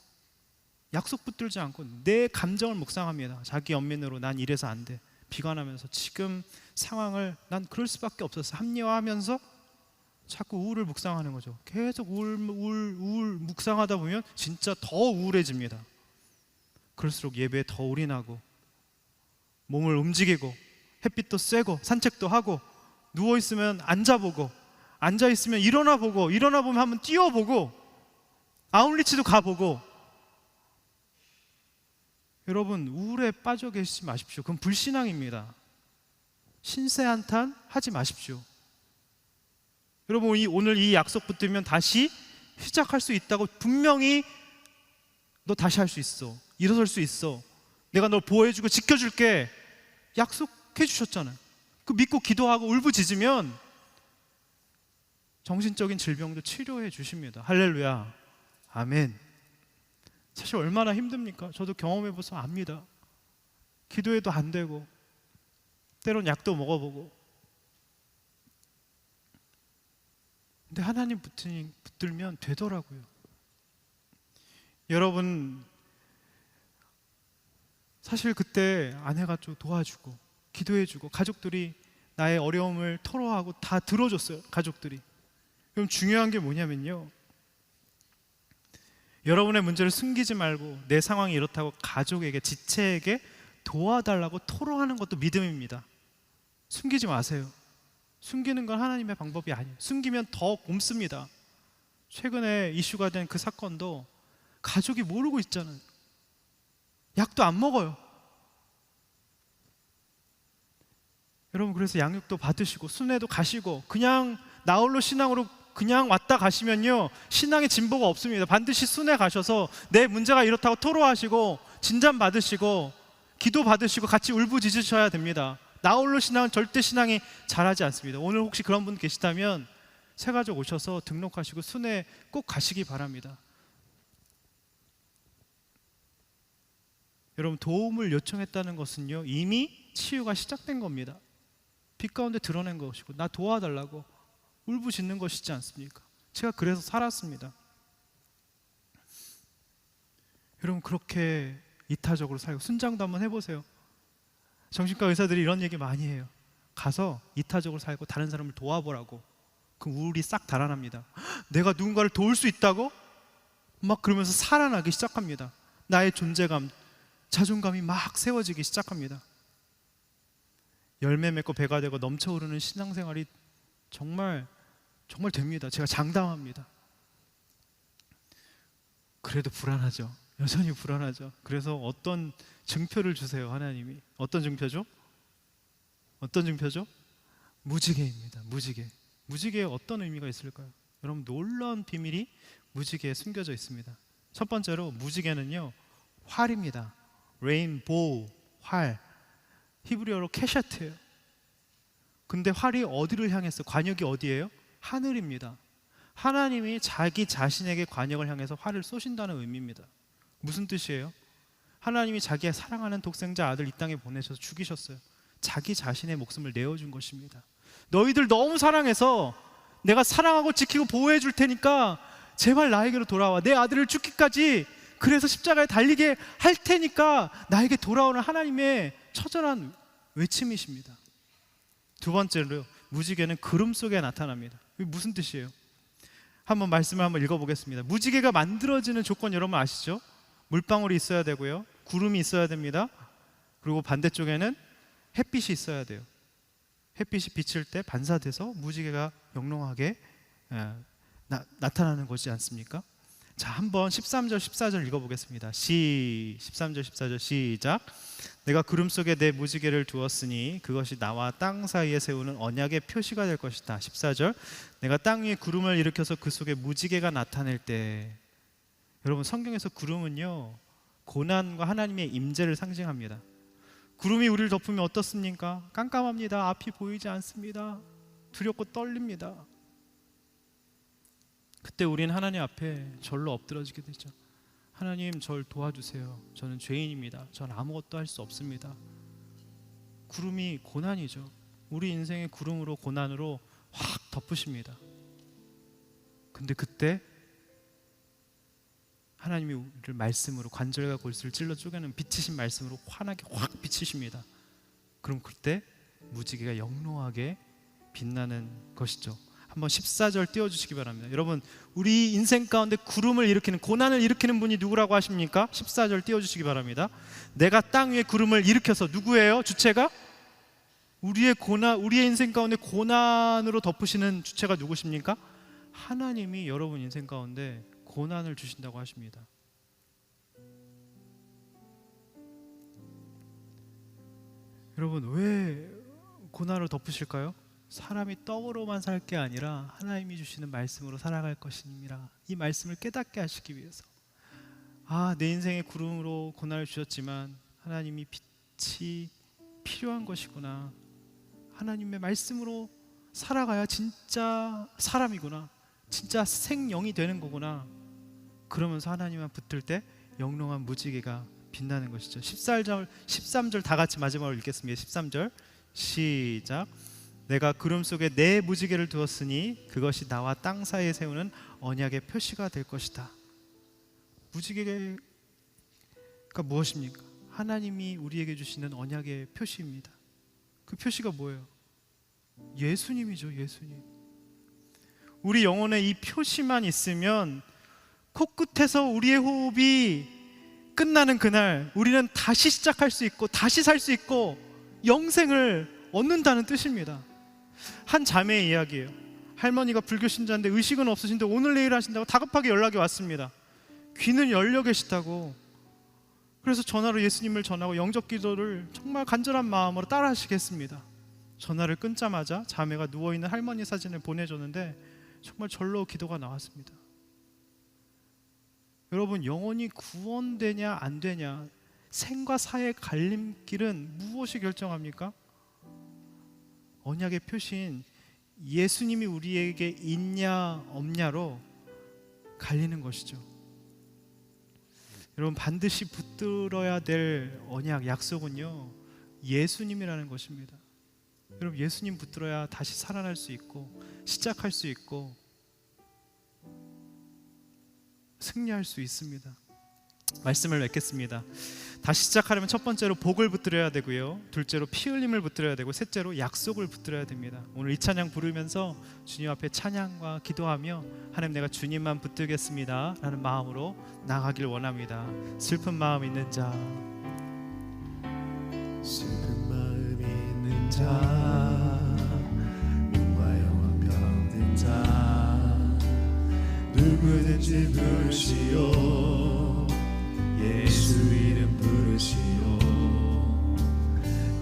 약속 붙들지 않고 내 감정을 묵상합니다. 자기 연민으로 난 이래서 안 돼, 비관하면서 지금 상황을 난 그럴 수밖에 없었어 합리화하면서 자꾸 우울을 묵상하는 거죠. 계속 우울 묵상하다 보면 진짜 더 우울해집니다. 그럴수록 예배에 더 올인하고 몸을 움직이고 햇빛도 쐬고 산책도 하고 누워있으면 앉아보고 앉아있으면 일어나보고 일어나 보면 한번 뛰어보고 아웃리치도 가보고. 여러분, 우울에 빠져 계시지 마십시오. 그건 불신앙입니다. 신세 한탄 하지 마십시오. 여러분, 오늘 이 약속 붙들면 다시 시작할 수 있다고. 분명히 너 다시 할 수 있어, 일어설 수 있어, 내가 널 보호해주고 지켜줄게 약속해 주셨잖아요. 그 믿고 기도하고 울부짖으면 정신적인 질병도 치료해 주십니다. 할렐루야, 아멘. 사실 얼마나 힘듭니까? 저도 경험해봐서 압니다. 기도해도 안 되고 때론 약도 먹어보고. 근데 하나님 붙들면 되더라고요. 여러분, 사실 그때 아내가 좀 도와주고 기도해주고 가족들이 나의 어려움을 토로하고 다 들어줬어요. 가족들이. 그럼 중요한 게 뭐냐면요, 여러분의 문제를 숨기지 말고 내 상황이 이렇다고 가족에게, 지체에게 도와달라고 토로하는 것도 믿음입니다. 숨기지 마세요. 숨기는 건 하나님의 방법이 아니에요. 숨기면 더 곪습니다. 최근에 이슈가 된 그 사건도 가족이 모르고 있잖아요. 약도 안 먹어요. 여러분, 그래서 양육도 받으시고 순회도 가시고 그냥 나홀로 신앙으로 그냥 왔다 가시면요, 신앙의 진보가 없습니다. 반드시 순회 가셔서 내 문제가 이렇다고 토로하시고 진단 받으시고 기도 받으시고 같이 울부짖으셔야 됩니다. 나홀로 신앙은 절대 신앙이 자라지 않습니다. 오늘 혹시 그런 분 계시다면 새가족 오셔서 등록하시고 순회 꼭 가시기 바랍니다. 여러분, 도움을 요청했다는 것은요, 이미 치유가 시작된 겁니다. 빛 가운데 드러낸 것이고 나 도와달라고 울부짖는 것이지 않습니까? 제가 그래서 살았습니다. 여러분, 그렇게 이타적으로 살고 순장도 한번 해보세요. 정신과 의사들이 이런 얘기 많이 해요. 가서 이타적으로 살고 다른 사람을 도와보라고. 그 우울이 싹 달아납니다. 내가 누군가를 도울 수 있다고? 막 그러면서 살아나기 시작합니다. 나의 존재감, 자존감이 막 세워지기 시작합니다. 열매 맺고 배가 되고 넘쳐오르는 신앙생활이 정말 됩니다. 제가 장담합니다. 그래도 불안하죠. 여전히 불안하죠. 그래서 어떤 증표를 주세요, 하나님이. 어떤 증표죠? 어떤 증표죠? 무지개입니다. 무지개. 무지개에 어떤 의미가 있을까요? 여러분, 놀라운 비밀이 무지개에 숨겨져 있습니다. 첫 번째로 무지개는요, 활입니다. 레인보우, 활. 히브리어로 캐셔트예요. 근데 활이 어디를 향했어? 관역이 어디예요? 하늘입니다. 하나님이 자기 자신에게 관역을 향해서 활을 쏘신다는 의미입니다. 무슨 뜻이에요? 하나님이 자기의 사랑하는 독생자 아들 이 땅에 보내셔서 죽이셨어요. 자기 자신의 목숨을 내어준 것입니다. 너희들 너무 사랑해서 내가 사랑하고 지키고 보호해 줄 테니까 제발 나에게로 돌아와. 내 아들을 죽기까지 그래서 십자가에 달리게 할 테니까 나에게 돌아오는 하나님의 처절한 외침이십니다. 두 번째로 무지개는 구름 속에 나타납니다. 이게 무슨 뜻이에요? 한번 말씀을 한번 읽어보겠습니다. 무지개가 만들어지는 조건 여러분 아시죠? 물방울이 있어야 되고요, 구름이 있어야 됩니다. 그리고 반대쪽에는 햇빛이 있어야 돼요. 햇빛이 비칠 때 반사돼서 무지개가 영롱하게 나타나는 것이지 않습니까? 자, 한번 13절 14절 읽어보겠습니다. 13절 14절 시작. 내가 구름 속에 내 무지개를 두었으니 그것이 나와 땅 사이에 세우는 언약의 표시가 될 것이다. 14절. 내가 땅 위에 구름을 일으켜서 그 속에 무지개가 나타낼 때. 여러분, 성경에서 구름은요, 고난과 하나님의 임재를 상징합니다. 구름이 우리를 덮으면 어떻습니까? 깜깜합니다. 앞이 보이지 않습니다. 두렵고 떨립니다. 그때 우리는 하나님 앞에 절로 엎드러지게 되죠. 하나님, 절 도와주세요. 저는 죄인입니다. 전 아무것도 할 수 없습니다. 구름이 고난이죠. 우리 인생의 구름으로, 고난으로 확 덮으십니다. 근데 그때 하나님이 우리를 말씀으로 관절과 골수를 찔러 쪼개는 비치신 말씀으로 환하게 확 비치십니다. 그럼 그때 무지개가 영롱하게 빛나는 것이죠. 한번 14절 띄워주시기 바랍니다. 여러분, 우리 인생 가운데 구름을 일으키는, 고난을 일으키는 분이 누구라고 하십니까? 14절 띄워주시기 바랍니다. 내가 땅 위에 구름을 일으켜서, 누구예요? 주체가? 우리의 인생 가운데 고난으로 덮으시는 주체가 누구십니까? 하나님이 여러분 인생 가운데 고난을 주신다고 하십니다. 여러분, 왜 고난을 덮으실까요? 사람이 떡으로만 살 게 아니라 하나님이 주시는 말씀으로 살아갈 것임이라, 이 말씀을 깨닫게 하시기 위해서. 내 인생의 구름으로 고난을 주셨지만 하나님이 빛이 필요한 것이구나, 하나님의 말씀으로 살아가야 진짜 사람이구나, 진짜 생명이 되는 거구나, 그러면서 하나님만 붙들 때 영롱한 무지개가 빛나는 것이죠. 13절 다 같이 마지막으로 읽겠습니다. 13절 시작. 내가 구름 속에 내 무지개를 두었으니 그것이 나와 땅 사이에 세우는 언약의 표시가 될 것이다. 무지개가 무엇입니까? 하나님이 우리에게 주시는 언약의 표시입니다. 그 표시가 뭐예요? 예수님이죠. 예수님. 우리 영혼에 이 표시만 있으면 코끝에서 우리의 호흡이 끝나는 그날 우리는 다시 시작할 수 있고 다시 살 수 있고 영생을 얻는다는 뜻입니다. 한 자매의 이야기예요. 할머니가 불교 신자인데 의식은 없으신데 오늘 내일 하신다고 다급하게 연락이 왔습니다. 귀는 열려 계시다고. 그래서 전화로 예수님을 전하고 영접 기도를 정말 간절한 마음으로 따라 하시겠습니다. 전화를 끊자마자 자매가 누워있는 할머니 사진을 보내줬는데 정말 절로 기도가 나왔습니다. 여러분, 영혼이 구원되냐 안 되냐, 생과 사의 갈림길은 무엇이 결정합니까? 언약의 표시인 예수님이 우리에게 있냐 없냐로 갈리는 것이죠. 여러분, 반드시 붙들어야 될 언약, 약속은요, 예수님이라는 것입니다. 여러분, 예수님 붙들어야 다시 살아날 수 있고 시작할 수 있고 승리할 수 있습니다. 말씀을 맺겠습니다. 다시 시작하려면 첫 번째로 복을 붙들어야 되고요, 둘째로 피 흘림을 붙들어야 되고, 셋째로 약속을 붙들어야 됩니다. 오늘 이 찬양 부르면서 주님 앞에 찬양과 기도하며 하나님, 내가 주님만 붙들겠습니다 라는 마음으로 나가길 원합니다. 슬픈 마음 있는 자, 슬픈 마음 있는 자, 눈과 영혼 병든 자, 누구든지 부르시오. 예수 이름 부르시오.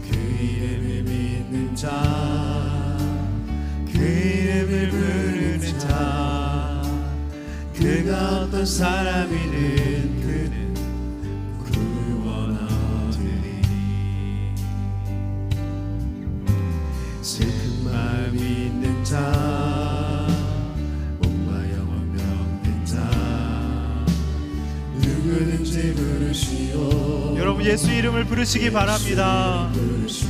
그 이름을 믿는 자, 그 이름을 부르는 자, 그가 어떤 사람이든 그는 구원 얻으리니. 슬픈 마음 있는 자, 몸과 영혼 병든 자, 누구든지 부르시오. 여러분, 예수 이름을 부르시기 바랍니다. 부르시오.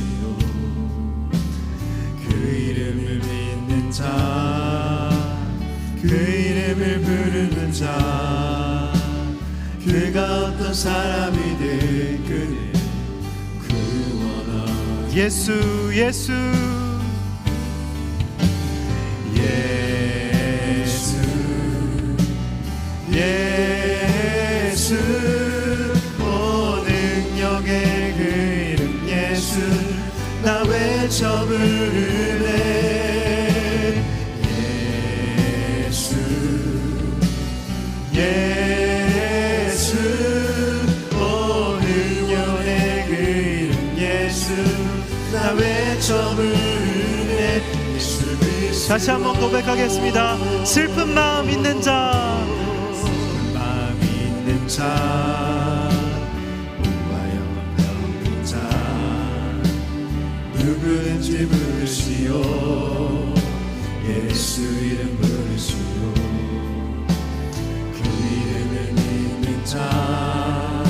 그 이름을 믿는 자, 그 이름을 부르는 자, 그가 어떤 사람이든 그는 구원 얻으리니. 예수, 예수, 예수, 예수, 오 능력의 그 이름 예수, 나 외쳐 부르네. 예수, 예수, 오 능력의 그 이름 예수, 나 외쳐 부르네. 예수 그리스도. 다시 한번 고백하겠습니다. 슬픈 마음 있는 자, 마음 있는 자, 몸과 영혼 병든 자, 누구든지 부르시오. 예수 이름 부르시오. 그 이름을 믿는 자,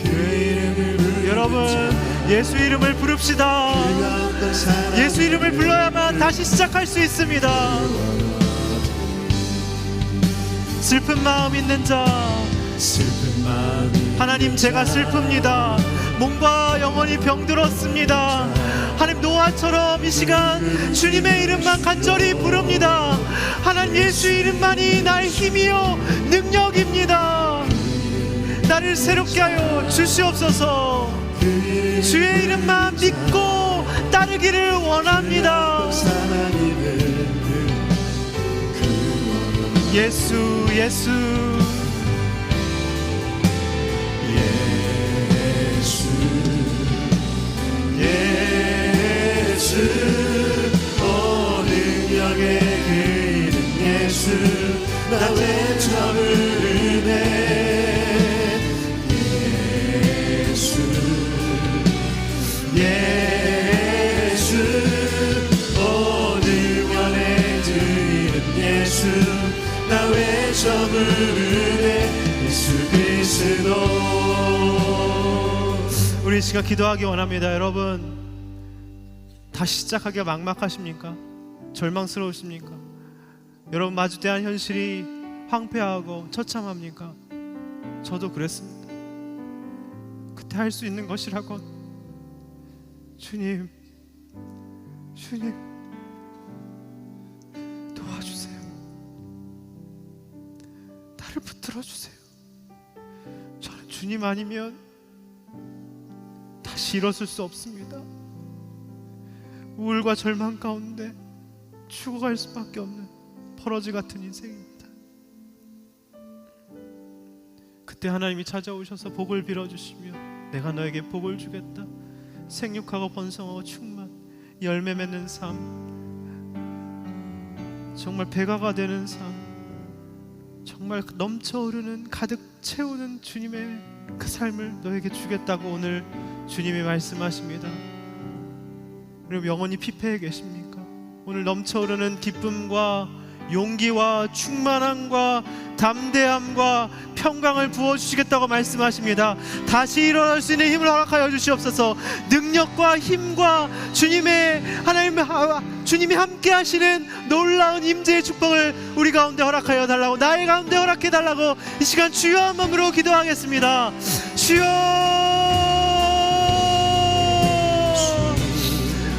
그 이름을 부르는 여러분, 자, 예수 이름을 부릅시다. 그가 어떤 사람 예수 이름을 불러야만 다시 시작할 수 있습니다. 슬픈 마음 있는 자, 슬픈 마음이 하나님 제가 슬픕니다. 몸과 영혼이 병들었습니다. 하나님 노아처럼 이 시간 주님의 이름만 간절히 부릅니다. 하나님 예수 이름만이 나의 힘이요 능력입니다. 나를 새롭게 하여 주시옵소서. 주의 이름만 믿고 따르기를 원합니다. 예수 예수 예수 오 능력의 그 이름 예수 나 외쳐 부르네 예수 예수 오 능력의 그 이름 예수 나 외쳐 부르네 예수 그리스도. 우리 이 시간 기도하기 원합니다. 여러분 다시 시작하기가 막막하십니까? 절망스러우십니까? 여러분 마주대한 현실이 황폐하고 처참합니까? 저도 그랬습니다. 그때 할 수 있는 것이라곤 주님 도와주세요. 나를 붙들어주세요. 저는 주님 아니면 다시 일어설 수 없습니다. 우울과 절망 가운데 죽어갈 수밖에 없는 버러지 같은 인생입니다. 그때 하나님이 찾아오셔서 복을 빌어주시며 내가 너에게 복을 주겠다. 생육하고 번성하고 충만, 열매 맺는 삶, 정말 배가가 되는 삶, 정말 넘쳐흐르는 가득 채우는 주님의 그 삶을 너에게 주겠다고 오늘 주님이 말씀하십니다. 여러분 영혼이 피폐해 계십니까? 오늘 넘쳐흐르는 기쁨과 용기와 충만함과 담대함과 평강을 부어주시겠다고 말씀하십니다. 다시 일어날 수 있는 힘을 허락하여 주시옵소서. 능력과 힘과 주님이 함께 하시는 놀라운 임재의 축복을 우리 가운데 허락하여 달라고, 나의 가운데 허락해 달라고 이 시간 주여 한 마음으로 기도하겠습니다. 주여,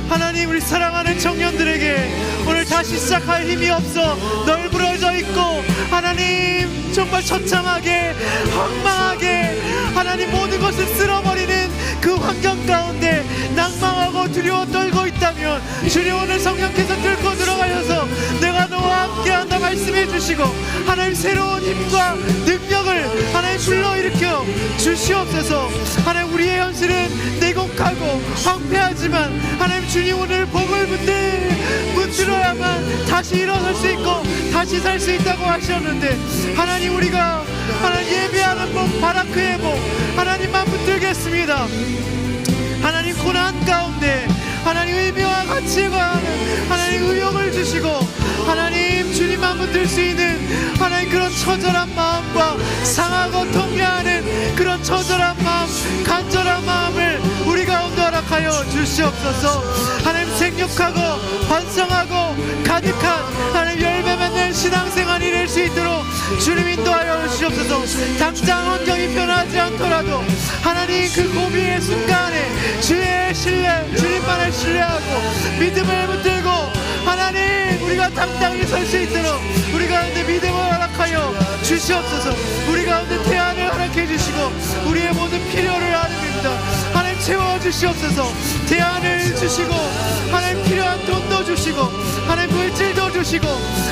하나님 우리 사랑하는 청년들에게 오늘 다시 시작할 힘이 없어 널브러져 있고 하나님 정말 처참하게 황망하게 하나님 모든 것을 쓸어버리는 그 환경 가운데 낭망하고 두려워 떨고 있다면 주님 오늘 성령께서 뚫고 들어가셔서 내가 너와 함께한다 말씀해 주시고 하나님 새로운 힘과 능력을 하나님 불러일으켜 주시옵소서. 하나님 우리의 현실은 내곡하고 황폐하지만 하나님 주님 오늘 복을 붙들어야만 다시 일어설 수 있고 다시 살 수 있다고 하셨는데 하나님 우리가 하나님 예배하는 복 바라크의 복 하나님만 붙들겠습니다. 하나님 고난 가운데 하나님 의미와 가치에 관한 하나님 의욕을 주시고 하나님 주님만 붙들 수 있는 하나님 그런 처절한 마음과 상하고 통회하는 그런 처절한 마음 간절한 마음을 우리 가운데 허락하여 주시옵소서. 하나님 생육하고 번성하고 가득한 하나님 열매 맺는 신앙생활이 될 수 있도록 주님 인도하여 주시옵소서. 당장 환경이 변하지 않더라도 하나님 그 고비의 순간에 주의 신뢰 주님만을 신뢰하고 믿음을 붙들고 하나님 우리가 당당히 설 수 있도록 우리 가운데 믿음을 허락하여 주시옵소서. 우리 가운데 태안을 허락해 주시고 우리의 모든 필요를 아닙니다. 하나님 채워주시옵소서. 태안을 주시고 하나님 필요한 돈도 주시고 하나님 물질도 주시고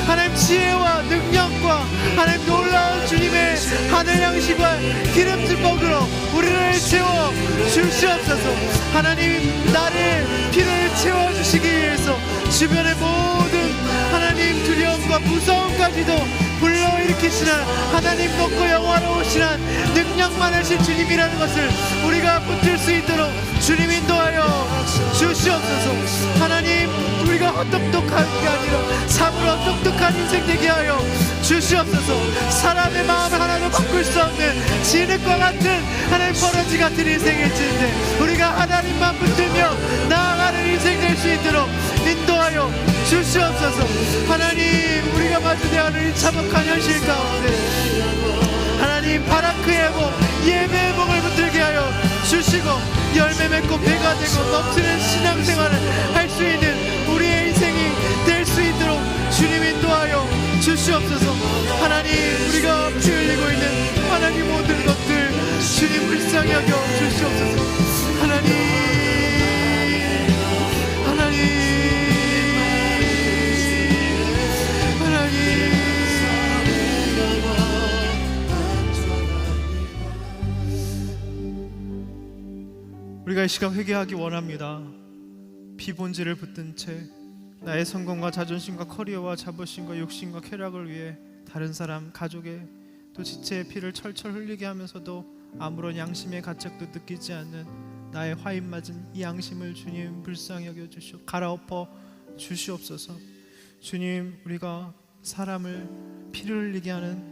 하나님 지혜와 능력과 하나님 놀라운 주님의 하늘 양식과 기름진 복으로 우리를 채워 주시옵소서. 하나님 나를 피로를 채워주시기 위해서 주변의 모든 하나님 두려움과 무서움까지도 불러일으키시는 하나님 높고 영화로우시는 능력 많으신 주님이라는 것을 우리가 붙들 수 있도록 주님 인도하여 주시옵소서. 하나님 우리가 헛똑똑한 게 아니라 참으로 똑똑한 인생 되게 하여 주시옵소서. 사람의 마음을 하나도 바꿀 수 없는 진흙과 같은 하나님 버러지 같은 인생일지인데 우리가 하나님만 붙들며 나아가는 인생 될 수 있도록 인도하여 주시옵소서. 하나님 우리가 마주대하는 이 참혹한 현실 가운데 하나님 바라크의 복, 예배의 복을 붙들게 하여 주시고 열매 맺고 배가 되고 넘치는 신앙생활을 할 수 있는 우리의 인생이 될 수 있도록 주님이 인도하여 주시옵소서. 하나님, 우리가 피 흘리고 있는 하나님 모든 것들 주님 불쌍히 여겨 주시옵소서. 하나님, 하나님, 하나님. 우리가 이 시간 회개하기 원합니다. 피본질을 붙든 채 나의 성공과 자존심과 커리어와 자부심과 욕심과 쾌락을 위해 다른 사람, 가족의 또 지체의 피를 철철 흘리게 하면서도 아무런 양심의 가책도 느끼지 않는 나의 화인 맞은 이 양심을 주님 불쌍히 여겨 주시옵, 갈아엎어 주시옵소서. 주님, 우리가 사람을 피를 흘리게 하는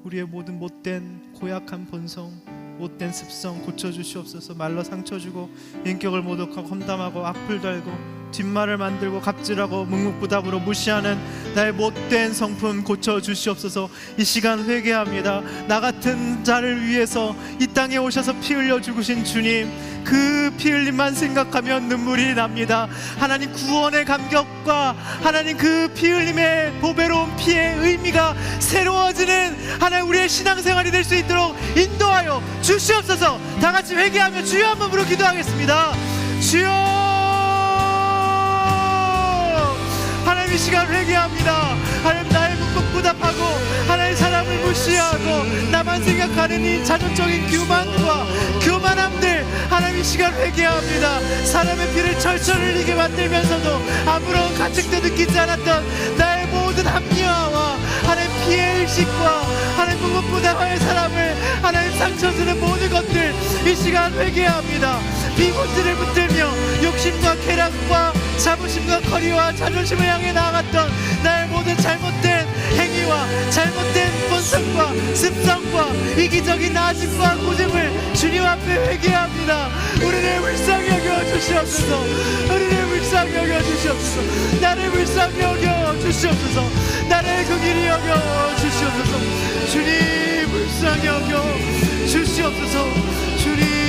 우리의 모든 못된 고약한 본성, 못된 습성 고쳐주시옵소서. 말로 상처 주고 인격을 모독하고 험담하고 악플 달고 뒷말을 만들고 갑질하고 묵묵부답으로 무시하는 나의 못된 성품 고쳐주시옵소서. 이 시간 회개합니다. 나 같은 자를 위해서 이 땅에 오셔서 피 흘려 죽으신 주님, 그 피 흘림만 생각하면 눈물이 납니다. 하나님 구원의 감격과 하나님 그 피 흘림의 보배로운 피의 의미가 새로워지는 하나님 우리의 신앙생활이 될 수 있도록 인도하여 주시옵소서. 다 같이 회개하며 주여 한 번으로 기도하겠습니다. 주여, 하나님 이 시간 회개합니다. 하나님 나의 묵묵부답하고 하나님 사람을 무시하고 나만 생각하는 이 자존적인 교만과 교만함들 하나님 이 시간 회개합니다. 사람의 피를 철철 흘리게 만들면서도 아무런 가책도 느끼지 않았던 나의 모든 합리화와 하나님 피해 의식과 하나님 묵묵부답하는 사람을 하나님 상처 주는 모든 것들 이 시간 회개합니다. 비본질을 붙들며 욕심과 쾌락과 자부심과 커리와 자존심을 향해 나아갔던 나의 모든 잘못된 행위와 잘못된 본성과 습성과 이기적인 나심과 고집을 주님 앞에 회개합니다. 우리를 불쌍히 여겨 주시옵소서. 우리를 불쌍히 여겨 주시옵소서. 나를 불쌍히 여겨 주시옵소서. 나를 긍휼히 여겨 주시옵소서. 주님 불쌍히 여겨 주시옵소서. 주님,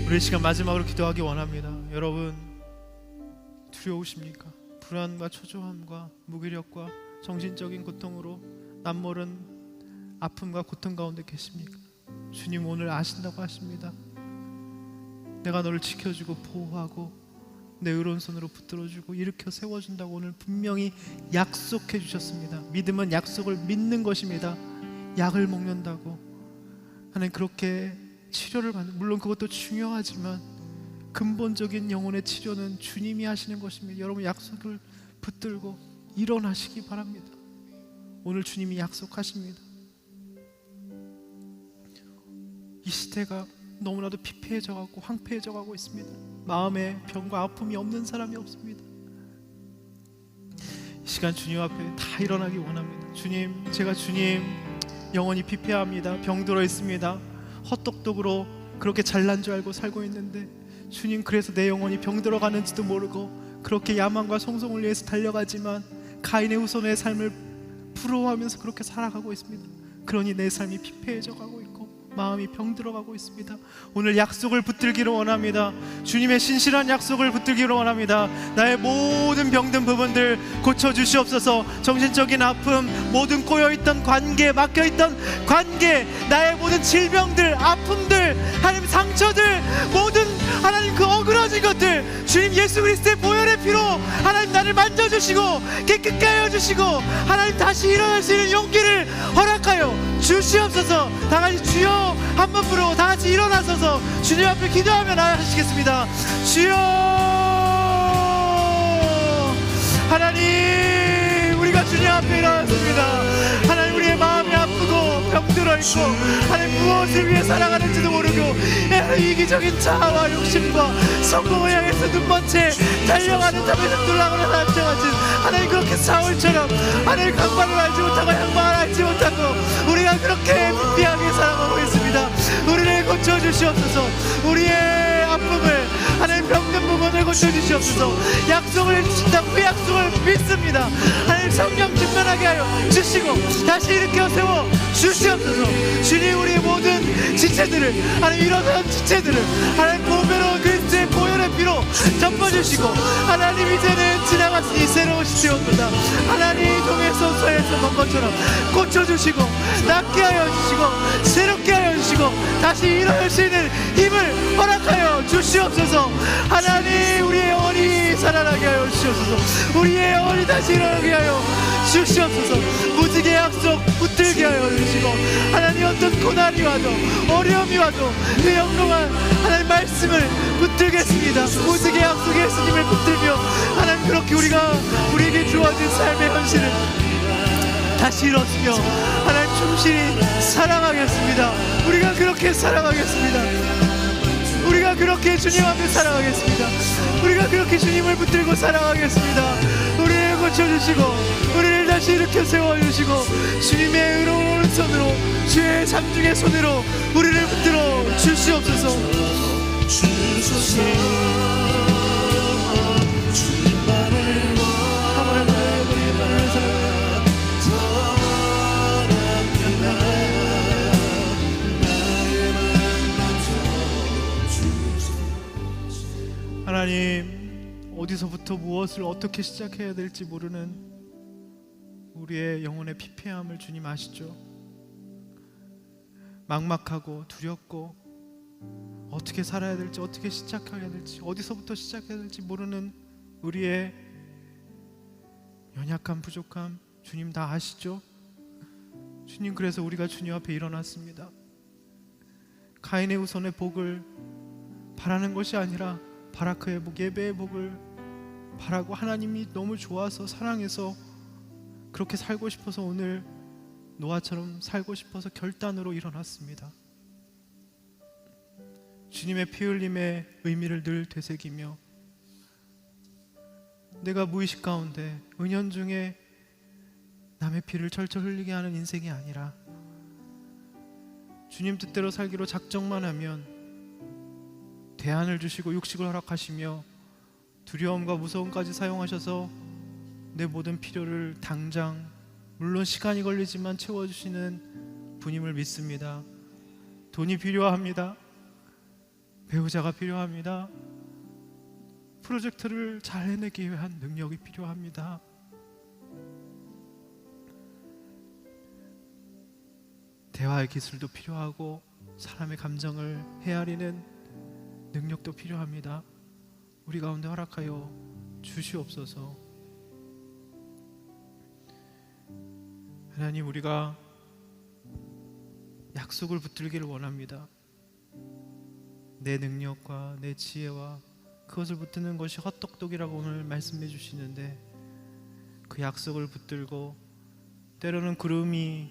우리 시간 마지막으로 기도하기 원합니다. 여러분 두려우십니까? 불안과 초조함과 무기력과 정신적인 고통으로 남모른 아픔과 고통 가운데 계십니까? 주님 오늘 아신다고 하십니다. 내가 너를 지켜주고 보호하고 내 의로운 손으로 붙들어주고 일으켜 세워준다고 오늘 분명히 약속해 주셨습니다. 믿음은 약속을 믿는 것입니다. 약을 먹는다고 하나님 그렇게 치료를 받는, 물론 그것도 중요하지만 근본적인 영혼의 치료는 주님이 하시는 것입니다. 여러분 약속을 붙들고 일어나시기 바랍니다. 오늘 주님이 약속하십니다. 이 시대가 너무나도 피폐해져 가고 황폐해져 가고 있습니다. 마음에 병과 아픔이 없는 사람이 없습니다. 이 시간 주님 앞에 다 일어나기 원합니다. 주님, 제가 주님 영혼이 피폐합니다. 병들어 있습니다. 헛똑똑으로 그렇게 잘난 줄 알고 살고 있는데 주님, 그래서 내 영혼이 병들어 가는지도 모르고 그렇게 야망과 성공을 위해서 달려가지만 가인의 후손의 삶을 부러워하면서 그렇게 살아가고 있습니다. 그러니 내 삶이 피폐해져 가고 있고 마음이 병들어 가고 있습니다. 오늘 약속을 붙들기를 원합니다. 주님의 신실한 약속을 붙들기를 원합니다. 나의 모든 병든 부분들 고쳐주시옵소서. 정신적인 아픔, 모든 꼬여있던 관계, 막혀있던 관계, 나의 모든 질병들, 아픔들, 하나님 상처들, 모든 하나님 그 어그러진 것들 주님 예수 그리스도의 보혈의 피로 하나님 나를 만져주시고 깨끗게 하여 주시고 하나님 다시 일어날 수 있는 용기를 허락하여 주시옵소서. 다같이 주여 한 번 부르고 다같이 일어나서서 주님 앞에 기도하며 나아가시겠습니다. 주여, 하나님, 우리가 주님 앞에 일어났습니다. 하나님, 우리의 마음이 아프고 병들어 있고 하나님 무엇을 위해 살아가는지도 모르고 이기적인 자아와 욕심과 성공을 향해서 눈먼 채 달려가는 담에서 놀라거나 단정하진 하나님, 그렇게 사울처럼 하나님 강박을 알지 못하고 향방을 알지 못하고 우리가 그렇게 미비하게 살아가고 있습니다. 우리를 고쳐주시옵소서. 우리의 아픔을 하나님, 병든 부분을 고쳐주시옵소서. 약속을 해주신다고 그 약속을 믿습니다. 하나님, 성령 충만하게 하여 주시고 다시 일으켜 세워 주시옵소서. 주님, 우리의 모든 지체들을 하나님, 일어난 지체들을 하나님 보배로운 그리스도의 보혈의 피로 덮어주시고 하나님, 이제는 지나갔으니 새로운 시대옵니다. 하나님, 동에서 서에서 먼 것처럼 고쳐주시고 낫게 하여 주시고 새롭게 하여 주시고 다시 일어날 수 있는 힘을 허락하여 주시옵소서. 하나님, 우리의 영혼이 살아나게 하여 주시옵소서. 우리의 영혼이 다시 일어나게 하여 주시옵소서. 무지개 약속 붙들게 하여 주시고 하나님, 어떤 고난이 와도 어려움이 와도 그 영롱한 하나님 말씀을 붙들겠습니다. 무지개 약속 예수님을 붙들며 하나님, 그렇게 우리에게 주어진 삶의 현실을 다시 일어서며 하나님, 충실히 사랑하겠습니다. 우리가 그렇게 사랑하겠습니다. 우리가 그렇게 주님 앞에 사랑하겠습니다. 우리가 그렇게 주님을 붙들고 사랑하겠습니다. 우리를 고쳐주시고 우리를 다시 일으켜 세워주시고 주님의 의로운 오른손으로 주의 상중의 손으로 우리를 붙들어 주시옵소서. 하나님, 어디서부터 무엇을 어떻게 시작해야 될지 모르는 우리의 영혼의 피폐함을 주님 아시죠? 막막하고 두렵고 어떻게 살아야 될지, 어떻게 시작해야 될지, 어디서부터 시작해야 될지 모르는 우리의 연약함, 부족함 주님 다 아시죠? 주님, 그래서 우리가 주님 앞에 일어났습니다. 가인의 후손의 복을 바라는 것이 아니라 바라크의 복, 예배의 복을 바라고 하나님이 너무 좋아서 사랑해서 그렇게 살고 싶어서 오늘 노아처럼 살고 싶어서 결단으로 일어났습니다. 주님의 피 흘림의 의미를 늘 되새기며 내가 무의식 가운데 은연중에 남의 피를 철철 흘리게 하는 인생이 아니라 주님 뜻대로 살기로 작정만 하면 대안을 주시고 육식을 허락하시며 두려움과 무서움까지 사용하셔서 내 모든 필요를 당장, 물론 시간이 걸리지만 채워주시는 분임을 믿습니다. 돈이 필요합니다. 배우자가 필요합니다. 프로젝트를 잘 해내기 위한 능력이 필요합니다. 대화의 기술도 필요하고 사람의 감정을 헤아리는 능력도 필요합니다. 우리 가운데 허락하여 주시옵소서. 하나님, 우리가 약속을 붙들기를 원합니다. 내 능력과 내 지혜와 그것을 붙드는 것이 헛똑똑이라고 오늘 말씀해 주시는데 그 약속을 붙들고 때로는 구름이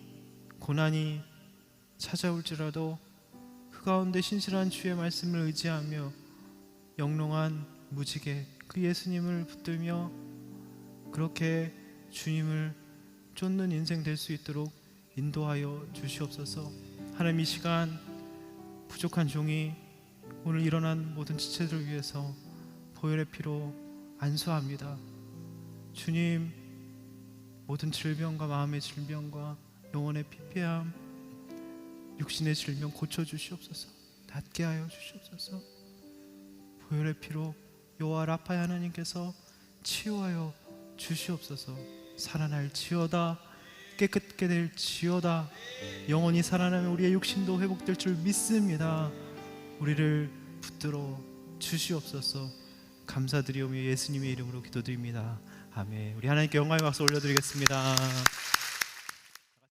고난이 찾아올지라도 그 가운데 신실한 주의 말씀을 의지하며 영롱한 무지개 그 예수님을 붙들며 그렇게 주님을 쫓는 인생 될 수 있도록 인도하여 주시옵소서. 하나님, 이 시간 부족한 종이 오늘 일어난 모든 지체들을 위해서 보혈의 피로 안수합니다. 주님, 모든 질병과 마음의 질병과 영혼의 피폐함, 육신의 질병 고쳐주시옵소서. 낫게 하여 주시옵소서. 보혈의 피로 여호와 라파의 하나님께서 치유하여 주시옵소서. 살아날 지어다, 깨끗게 될 지어다. 영원히 살아나면 우리의 육신도 회복될 줄 믿습니다. 우리를 붙들어 주시옵소서. 감사드리오며 예수님의 이름으로 기도드립니다. 아멘. 우리 하나님께 영광의 박수 올려드리겠습니다.